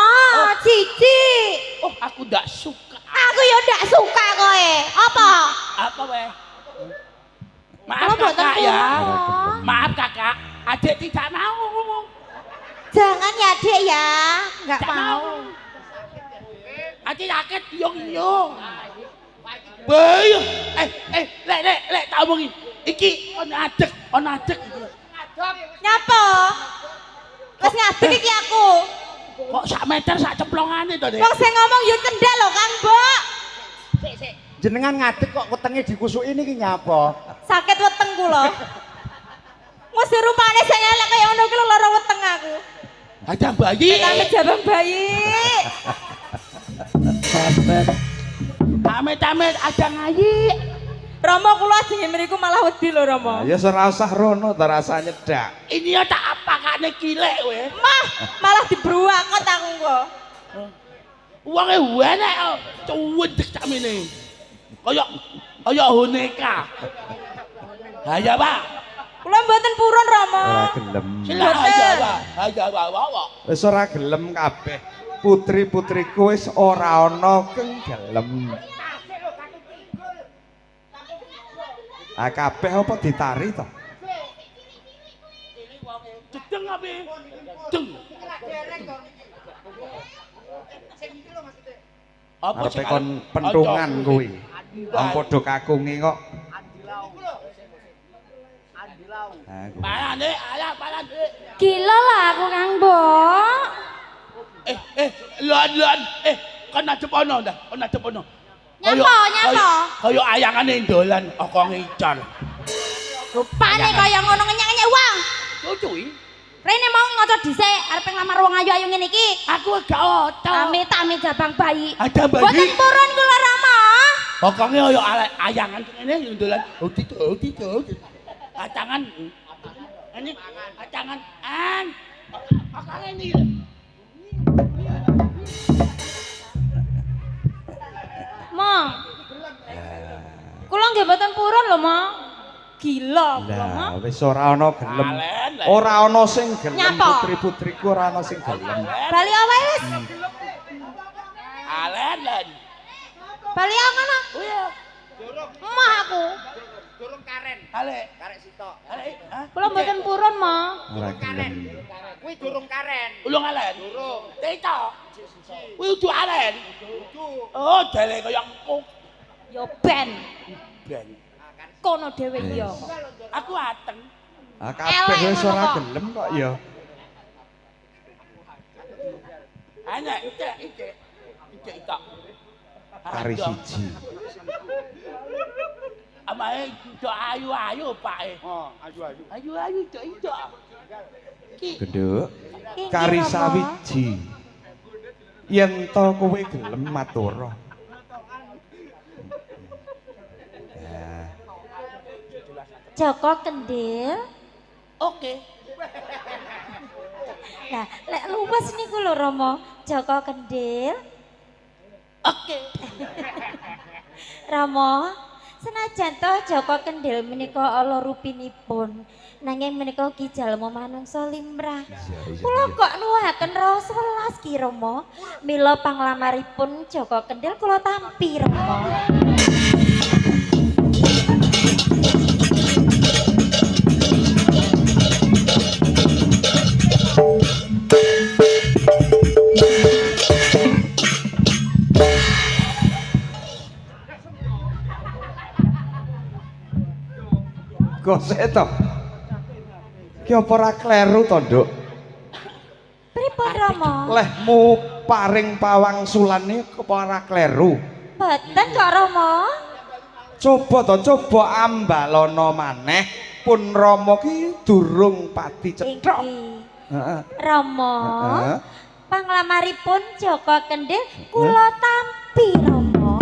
S2: Jijik.
S1: Oh, aku ndak suka.
S2: Aku ya ndak suka kowe. Apa?
S1: Apa weh? Maaf
S2: Kula mboten
S1: kakak ya.
S2: purun.
S1: Maaf kakak, adik tidak mau.
S2: Jangan ya, Dek ya. Enggak
S1: Tidak
S2: mau.
S1: Adik sakit yung. Bayo. Lek tak omongi. Iki ana adek.
S2: Nyapa? Wis ngadeg iki aku.
S1: Kok sak meter sak ceplongane to, Dek?
S2: Wong sing ngomong ya cendhek lho, Kang Mbok.
S4: Jenengan ngadeg kok wetenge dikusuki niki nyapa?
S2: Sakit weteng kula. Wis rupane sing elek kaya ngono ki lho lara weteng aku.
S1: Ada bayi.
S2: Amit jabang bayi.
S1: Amit ada ngayi.
S2: Rama kula ajeng mriku malah wedi lho Rama.
S7: Ya ora usah rono ta rasa nyedak.
S1: Ini ya tak apakane kilek weh.
S2: Mah, malah dibruakot aku kok.
S1: Uangnya enak kok. Cuwedek sakmene. Kaya boneka. Ayo, Pak.
S2: Kula mboten purun Rama.
S7: Ora gelem.
S1: Ayo, Pak.
S7: Wis ora gelem kabeh. Putri-putriku wis ora ana kang gelem. Ah kabeh apa ditari to?
S1: Jedeng apa? Deng. Apa
S7: Arepe kon pentungan kuwi. Wong padha kakunge kok.
S1: Palane, palane.
S2: Gila lah aku Kang Mbok.
S1: Lan. Kon nadep ono dah. Kon nadep ono.
S2: Nyapa?
S1: Kaya ayangane dolan okong icor.
S2: Rupane kaya ngono ngenyek-ngenyek wong.
S1: Cucuy.
S2: Rene mau ngoco dhisik arep nglamar wong ayu-ayu ngene iki.
S1: Aku gak oto.
S2: Amit jabang bayi.
S1: Ada bayi.
S2: Boten purun kula Rama.
S1: Okonge kaya ayangan ngene dolan. Udi. Kacangan. Ini kacangan. Okonge ini.
S3: Ma. Kula nggih mboten purun lho, Ma. Gila kula, Ma.
S7: Lah wis ora ana gelem. Ora ana sing gelem
S3: Nyapa?
S7: putri-putriku ora ana sing gelem.
S3: Bali awae wis.
S1: Alen.
S3: Bali ngono.
S1: Oh iya.
S3: Emah aku.
S4: Durung karen.
S1: Ale.
S4: Karek sitok.
S1: Ale. Hah?
S3: Kula mboten purun, Ma.
S7: Ora gelem.
S4: Kuwi durung karen.
S1: Ulung alen.
S4: Durung.
S1: Tito. Kuwi udu alen. Oh, dele kaya engkuk.
S3: Ya ben.
S1: Ben.
S3: Kono dhewe ya.
S1: Aku ateng.
S7: Ah kabeh wis
S3: Elek
S7: ora
S3: ngono kok.
S7: gelem kok ya.
S1: Ana ite. Ite ito.
S7: Kari siji.
S1: Amae do ayu-ayu Pak.
S4: Oh, ayu-ayu.
S1: Ayu-ayu ito. Ki
S7: Genduk.
S3: Inggih,
S7: Kari
S3: Rama.
S7: sawiji. Yen to kowe gelem matur. Ya,
S3: Joko Kendil.
S1: oke.
S3: Lah, lek luwes niku lho Rama, Joko Kendil.
S1: Oke.
S3: Rama, senajan to Joko Kendil menika ala rupinipun, nanging menika Ki Jalma manungsa limrah. Kula kok nuwuhaken raos welas Ki Rama, mila panglamaripun Joko Kendil kula tampi Rama.
S7: Gosek to. Ki apa ora kleru to, Nduk?
S3: Pripun Rama?
S7: Lehmu paring pawangsulane apa ora kleru?
S3: Boten kok Rama.
S7: Coba to, coba ambalana maneh pun Rama ki durung pati cethok.
S3: Inggih.
S7: Heeh.
S3: Rama.
S7: Heeh.
S3: Panglamaripun Joko Kendil kula tampi Rama.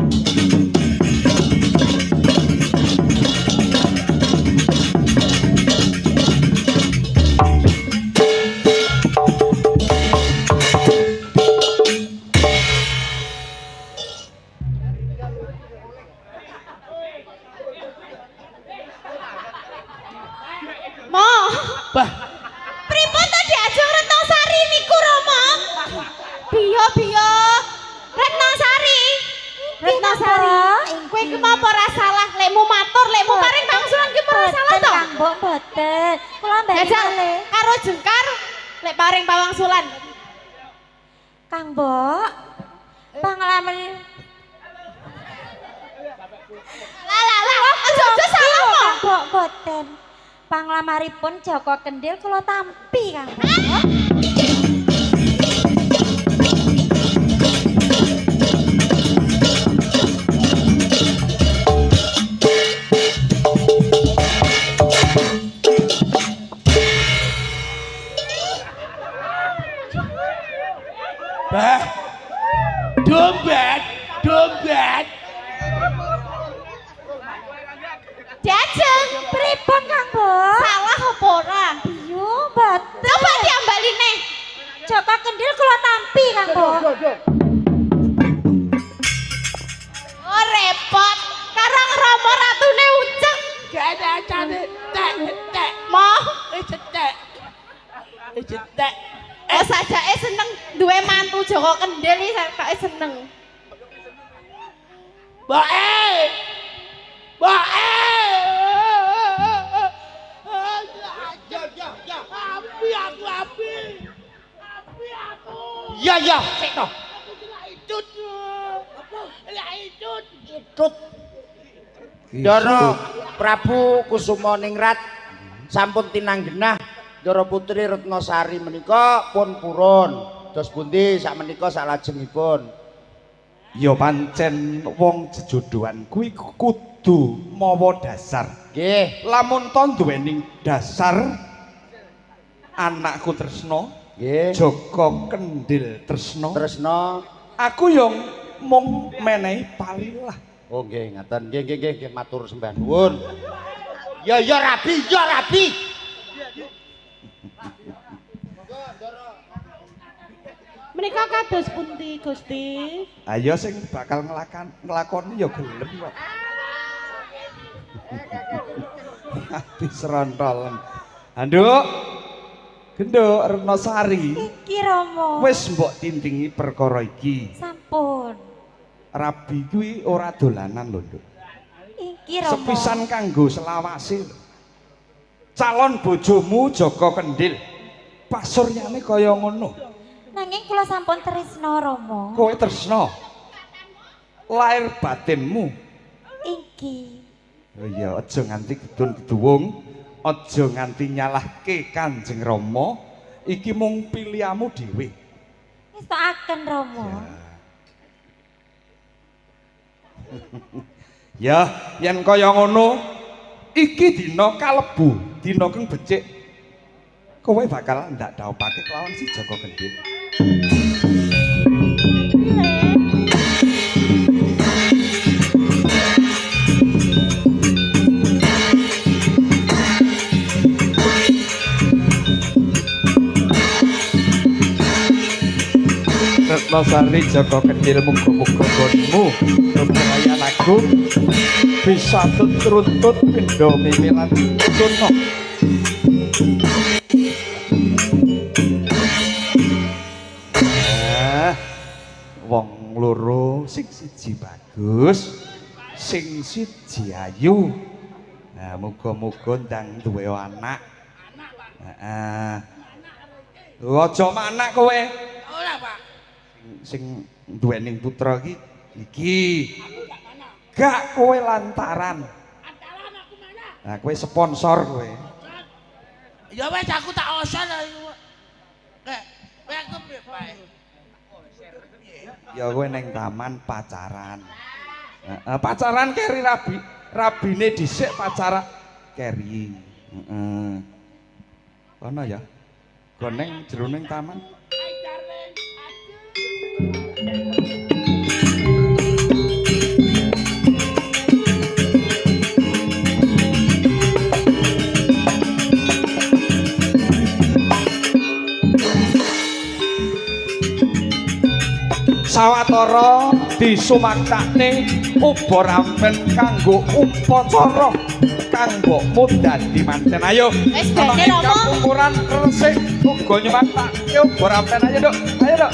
S2: Mo,
S1: Bah,
S2: pripun to diajeng Retnosari niku Rama? Biyo. Retnosari. Retnosari. Kowe ki mau ora salah, lekmu matur, lekmu paring pangsulan ki ora salah to?
S3: Kang Mbok boten. Kula mbek
S2: Jajal karo jengkar lek paring pawangsulan.
S3: Kang Mbok. Pangalaman
S2: Lah, aja salah mo.
S3: Kang Mbok boten. Panglamaripun Joko Kendil kula tampi Kang Mbok.
S1: bah. Dompet.
S2: Diajeng.
S3: Pripun Kang Mbok?
S2: Salah apa ora?
S3: Yo boten.
S2: Coba diambali neh.
S3: Joko Kendil kula tampi Kang Mbok.
S2: Oh repot. Karang Rama ratune ucek.
S1: Gak ada cane. Tek.
S2: Mo,
S1: Cetek. Cetek.
S2: oh sajake seneng duwe mantu Joko Kendil iki sakke seneng.
S1: Bae. Api aku.
S4: Ya, sik to.
S1: Itut.
S4: Ndara Prabu Kusumaningrat sampun tinanggenah Ndara Putri Retnosari menika pun purun. Dos pundi sakmenika salajengipun?
S7: Ya pancen wong jejodhoan kuwi kudu mawa dasar.
S4: Nggih,
S7: Lamun to duweni dasar anakku tresna,
S4: nggih.
S7: Joko Kendil tresna.
S4: Tresna.
S7: Aku yo mung menehi palilah.
S4: Oh nggih, ngaten. Nggih, matur sembah nuwun. Ya Rabi.
S6: Menika kados pundi Gusti?
S7: Ayo sing bakal nglakoni ya gelem kok. Ati serontol. Anduk. Genduk Renosari.
S3: Iki Rama.
S7: Wis mbok tintingi perkara iki.
S3: Sampun.
S7: Rabi kuwi ora dolanan lho, Nduk.
S3: Iki Rama.
S7: Sepisan kanggo selawase. Calon bojomu Joko Kendhil. Pasuryane kaya ngono.
S3: Nanging kula sampun tresna Rama.
S7: Kowe tresna. Lair batinmu.
S3: Iki.
S7: Oh iya, aja nganti gedun-geduwung, aja nganti nyalahke Kanjeng Rama. Iki mung pilihamu dhewe.
S3: Wis aken Rama.
S7: Ya, yen kaya ngono, iki dina kalebu, dina kang becik. Kowe bakal ndak dhaupake kelawan si Joko Kendhil. Retnosari Joko Kendhil muga-muga gonmu bebrayan agung bisa tuntut pindha mimilan tuna. Wong loro sing siji bagus, sing siji ayu. Nah, muga-muga ndang duwe anak. Heeh. Aja manak kowe.
S1: Ora, Pak.
S7: Sing duwening putra iki gak kowe lantaran
S1: Aku mana?
S7: nah kowe sponsor kowe
S1: Ya wes aku tak osor lah iku. Kowe aku piye bae?
S7: ya kowe ning taman pacaran pacaran keri rabine dhisik pacaran keri kono ya goneng jroning taman. Sawatara disumakakne uba rampen kanggo upacara kanggo dadi manten. Ayo
S3: wis bene Rama.
S7: ukuran resik uga nyumakake uba rampen. Ayo Dok, ayo Dok.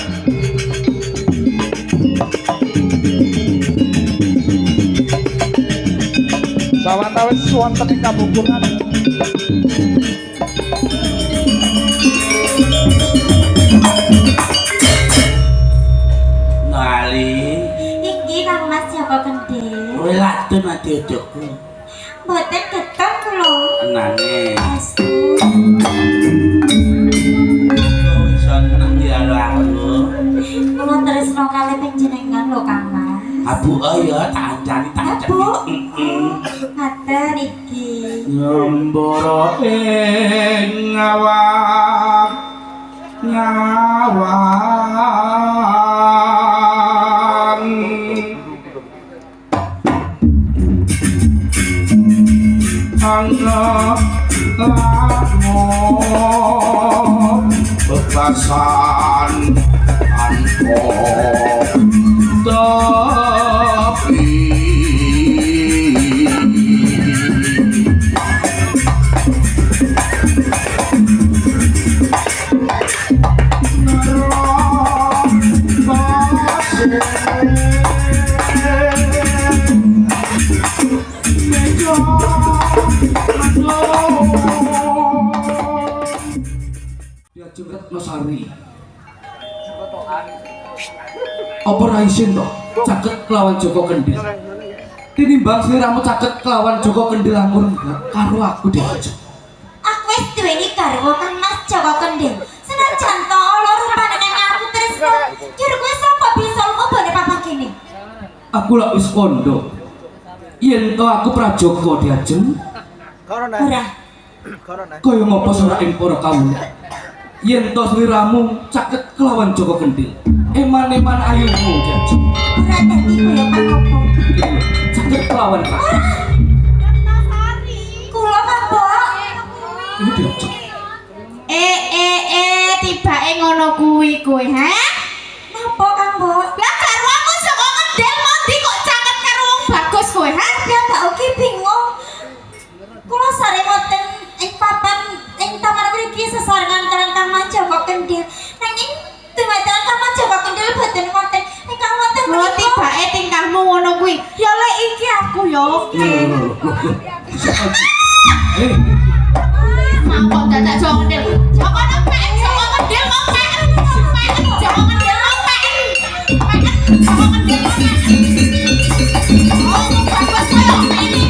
S7: Sawatawis wonten ing kabukuran.
S1: Ngali.
S3: Iki Kang Mas Joko Kendhil.
S1: Kowe latun ati ojokku.
S3: Mboten ketok kula.
S1: Nanging
S3: Astu.
S1: kowe iso nang dialo aku.
S3: Kula tresna kalih panjenengan lho Kang Mas.
S1: Abu ya tak ancani.
S3: Abu. Ngaten iki.
S1: Nyembara ing ngawak ana lamun bebasan anpo tapi
S9: Retnosari. Apa ra isin to caket kelawan Joko Kendhil? Tinimbang sliramu caket kelawan Joko Kendhil ampun karo aku dhewe.
S3: Aku wis duweni garwa Kang Mas Joko Kendhil. Senajan to ala rupane nang aku tresno, jur kowe sapa bisa ngobone papa kene?
S9: Aku lak wis kondo. Yen to aku prajogo diajeng.
S5: Corona.
S3: Ora.
S5: Corona.
S9: Kaya ngopo ora ing para kawula. Yen to sliramu caket kelawan Joko Kendhil, eman-eman ayumu diajeng.
S3: Ora dadi kaya apa-apa.
S9: Caket kelawan Pak.
S3: Kula Kang Mbok.
S9: Ini diajeng.
S2: Tibake ngono kuwi kowe, ha?
S3: golek iki aku ya oke. Mampok dadak Jawa Kendil. Jawa Kendil, Jawa Kendil mau mek. Jawa Kendil mau mek. Jawa Kendil mau mek. Oh, bagus koyo ini.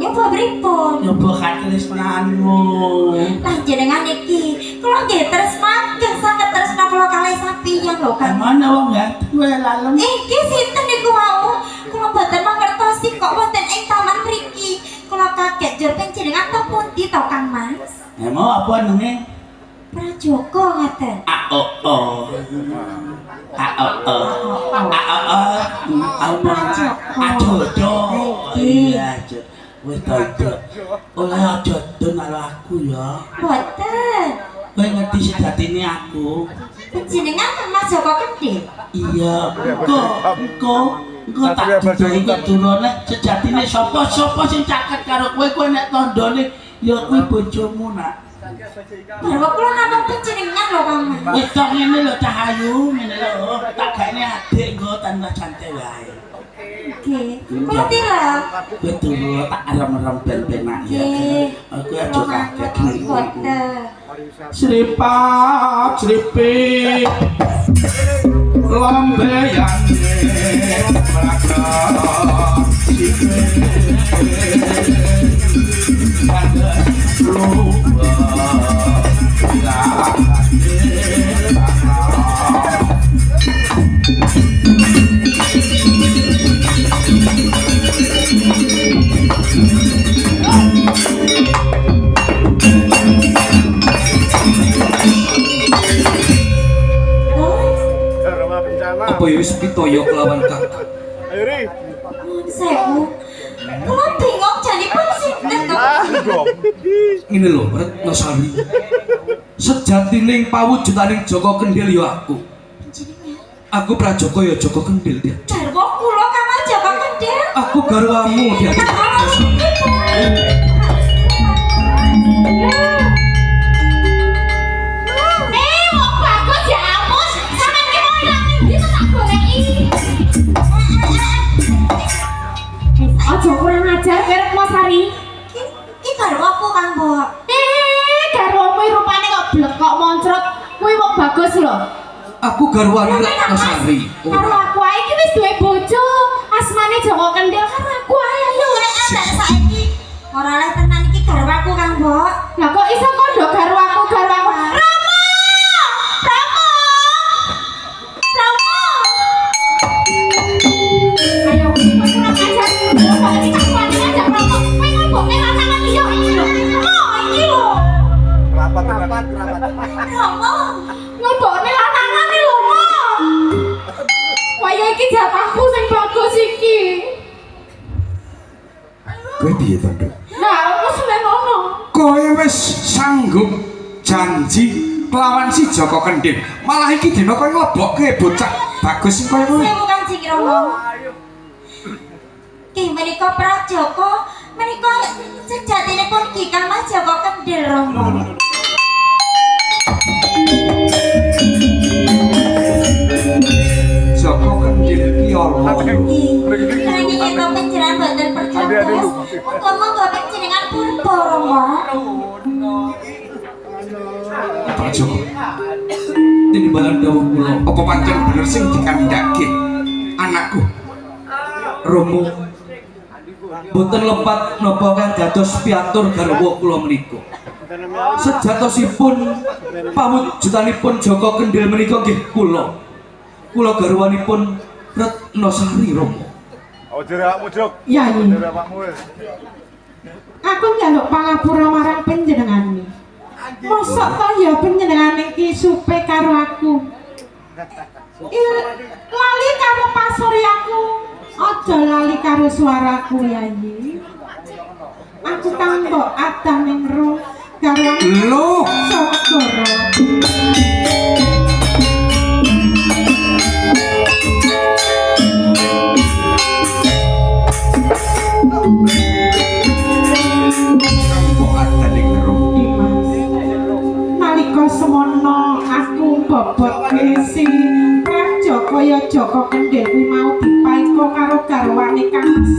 S3: Nyoba pripun? Nyoba katresnanmu. Lah jenengan iki, kula nggih tresna, nggih saged tresna kula kalih sapiyan lho kan. Mana wong ya? Kuwi lalem. Iki sinten niku wau? Kula boten mangertosi kok wonten ing taman mriki. Kula kaget jur panjenengan to pundi to Kang Mas? Mau apa jenenge? Prajogo ngaten. Wis dadak. Oleh aja don karo aku ya. Mboten. Kowe ngerti sejatine aku. Panjenengan Mas Joko Kendil? Iya, engko tak didoi kowe turune sejatine sapa sing caket karo kowe nek tandane ya kuwi bojomu nak. Lha kula namung panjenengan lho Kang. Wis tok ngene lho Cahayu, ngene lho. Tak gaene adik engko tanpa santai wae. Oke, kula tilang. Kowe turu tak arem-arem ben-benak ya. Aku aja kaget. Boten. Sripat, sripit. Lambeyane mlaga sipit.
S9: Apa ya wis pitaya kelawan Kakak?
S8: Ayo Ri.
S3: Sewu. Kula bingung janipun sinten to?
S9: Ngene lho, Retno Sari. Sejatining pawujudaning Joko Kendil ya aku. Aku Prajogo ya Joko Kendil dia.
S3: Garwa kula Kang Joko Kendil.
S9: Aku garwamu dia.
S3: Wong bagus ya ampun. Sampeyan ki mau ilang ndi tak goleki.
S2: Aja kurang ajar Retno Sari.
S3: Ki garwaku Kang Mbok.
S2: Garwamu rupane kok blekok moncrot. Kuwi wong bagus lho.
S9: Aku garwane Retno Sari.
S2: Karo aku ae iki wis duwe bojo. Asmane Joko Kendil karo aku ae.
S3: Ayo nek ada saiki. Ora oleh tenan iki garwaku Kang Mbok.
S2: Lah kok iso kondo garwaku. Rama! Ayo, kurang ajar. Kok iki tak kuwani aja Rama. Kowe ngobokne lanangan liya iki lho. Iki lho.
S5: Rapat.
S3: Rama,
S2: Ngobokne lanangan iki lho, Mo. Kaya iki jatahku sing bagus iki.
S7: Kowe piye to, Nduk?
S2: Nah, wis ngono.
S7: Kowe wis sanggup janji kelawan si Joko Kendil. Malah iki dina kowe nglebokke bocah bagus sing koyo kowe.
S3: saya bukan Cik Romo. Ki menika Prajogo, menika sejatinipun Ki Kang Mas Joko Kendil Romo.
S7: Joko Kendil iki ala.
S3: Karena kita penjenengan boten percobos, monggo penjenengan purba Romo.
S9: Pak Joko. Ini balan dawuh kula.
S7: Apa pancen bener sing dikandhake anakku?
S9: Romo boten lepat napa kang dados piatur garwa kula menika. Sejatosipun pawujudanipun Joko Kendil menika nggih kula. Kula garwanipun Retnosari Rama.
S10: Ojo awakmu, Juk.
S6: Yai,
S10: Ojo awakmu wis.
S6: aku njaluk pangapura marang panjenengan. Mosok to ya panjenengan iki supe karo aku. Lali karo pasuryaku. Aja lali karo suaraku, Yai. Aku kang mbok adah ning ro karo
S7: Lho,
S6: Sagara.
S7: kok ada ning ngerung.
S6: Nalika semono aku boboke si Raja kaya Jaka Kendhil kuwi mau dipaeka karo garwane Kamas.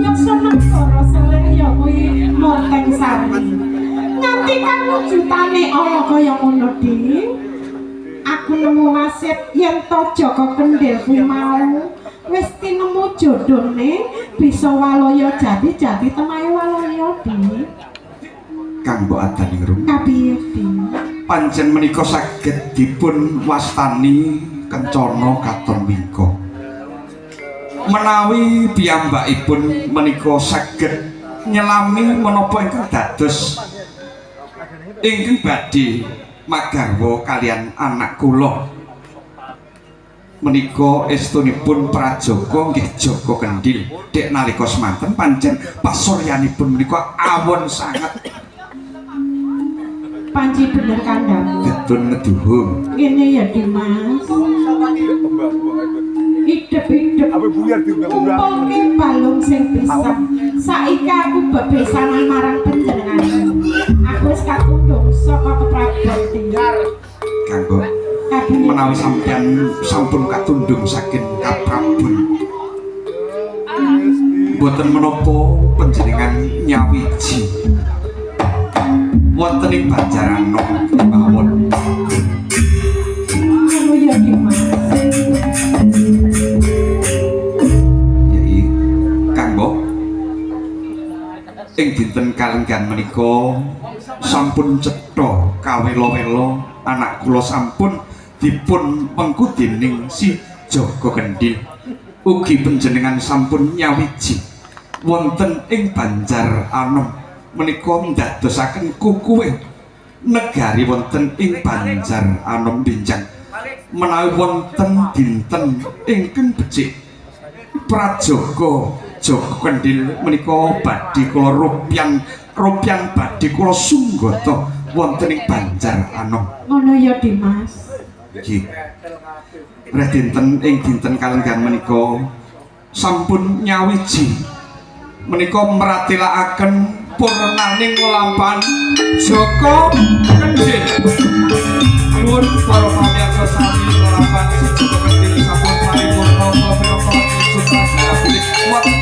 S6: Yogyakarta seleh ya kuwi Morteng Sari. Nganti kang wujudane ana kaya ngono di. Aku nemu nasib yen to Jaka Kendhil kuwi mau wis tinemu jodhone bisa walaya jati-jati temahe walaya di.
S7: Kang mbok ada ning ngerung.
S6: Kapiye di?
S7: Pancen menika saged dipun wastani kencana katon wingko. Menawi piyambakipun menika saged nyelami menapa ingkang dados ingkang badhe magarwa kalian anak kula. Menika estunipun Prajogo nggih Jaka Kendhil. Dek nalika semanten pancen pasuryanipun menika awon sanget.
S6: Panci bener kandang.
S7: Getun ngeduhung.
S6: Ngene ya Dimas. Idep-idep ngumpulke balung sing bisa. Saiki aku bebesanan marang panjenengan. Aku wis katundung saka keprabon.
S7: Kanggo menawi sampeyan sampun katundung saking kaprabon. Boten menapa panjenengan nyawiji wonten ing Banjarano kemawon.
S6: Ngono ya Dimas.
S7: Yai Kanggo ing dinten kalenggan menika sampun cetha kawelo-welo anak kula sampun dipun pengku dening si Jaka Kendhil. Ugi panjenengan sampun nyawiji wonten ing Banjarano menika ndadosaken kukuwe negari wonten ing Banjarano Benjang. Menawi wonten dinten ingkang becik Prajogo Jaka Kendhil menika badhe kula rupyan badhe kula sunggata wonten ing Banjarano.
S6: Ngono ya Dimas.
S7: Nggih. Reh dinten ing dinten kalenggan menika sampun nyawiji menika mratelakaken purnaning lampahan Jaka Kendhil. Nuwun para pamirsa sami lampahan Jaka Kendhil sampun paripurna kula pinanggih sutra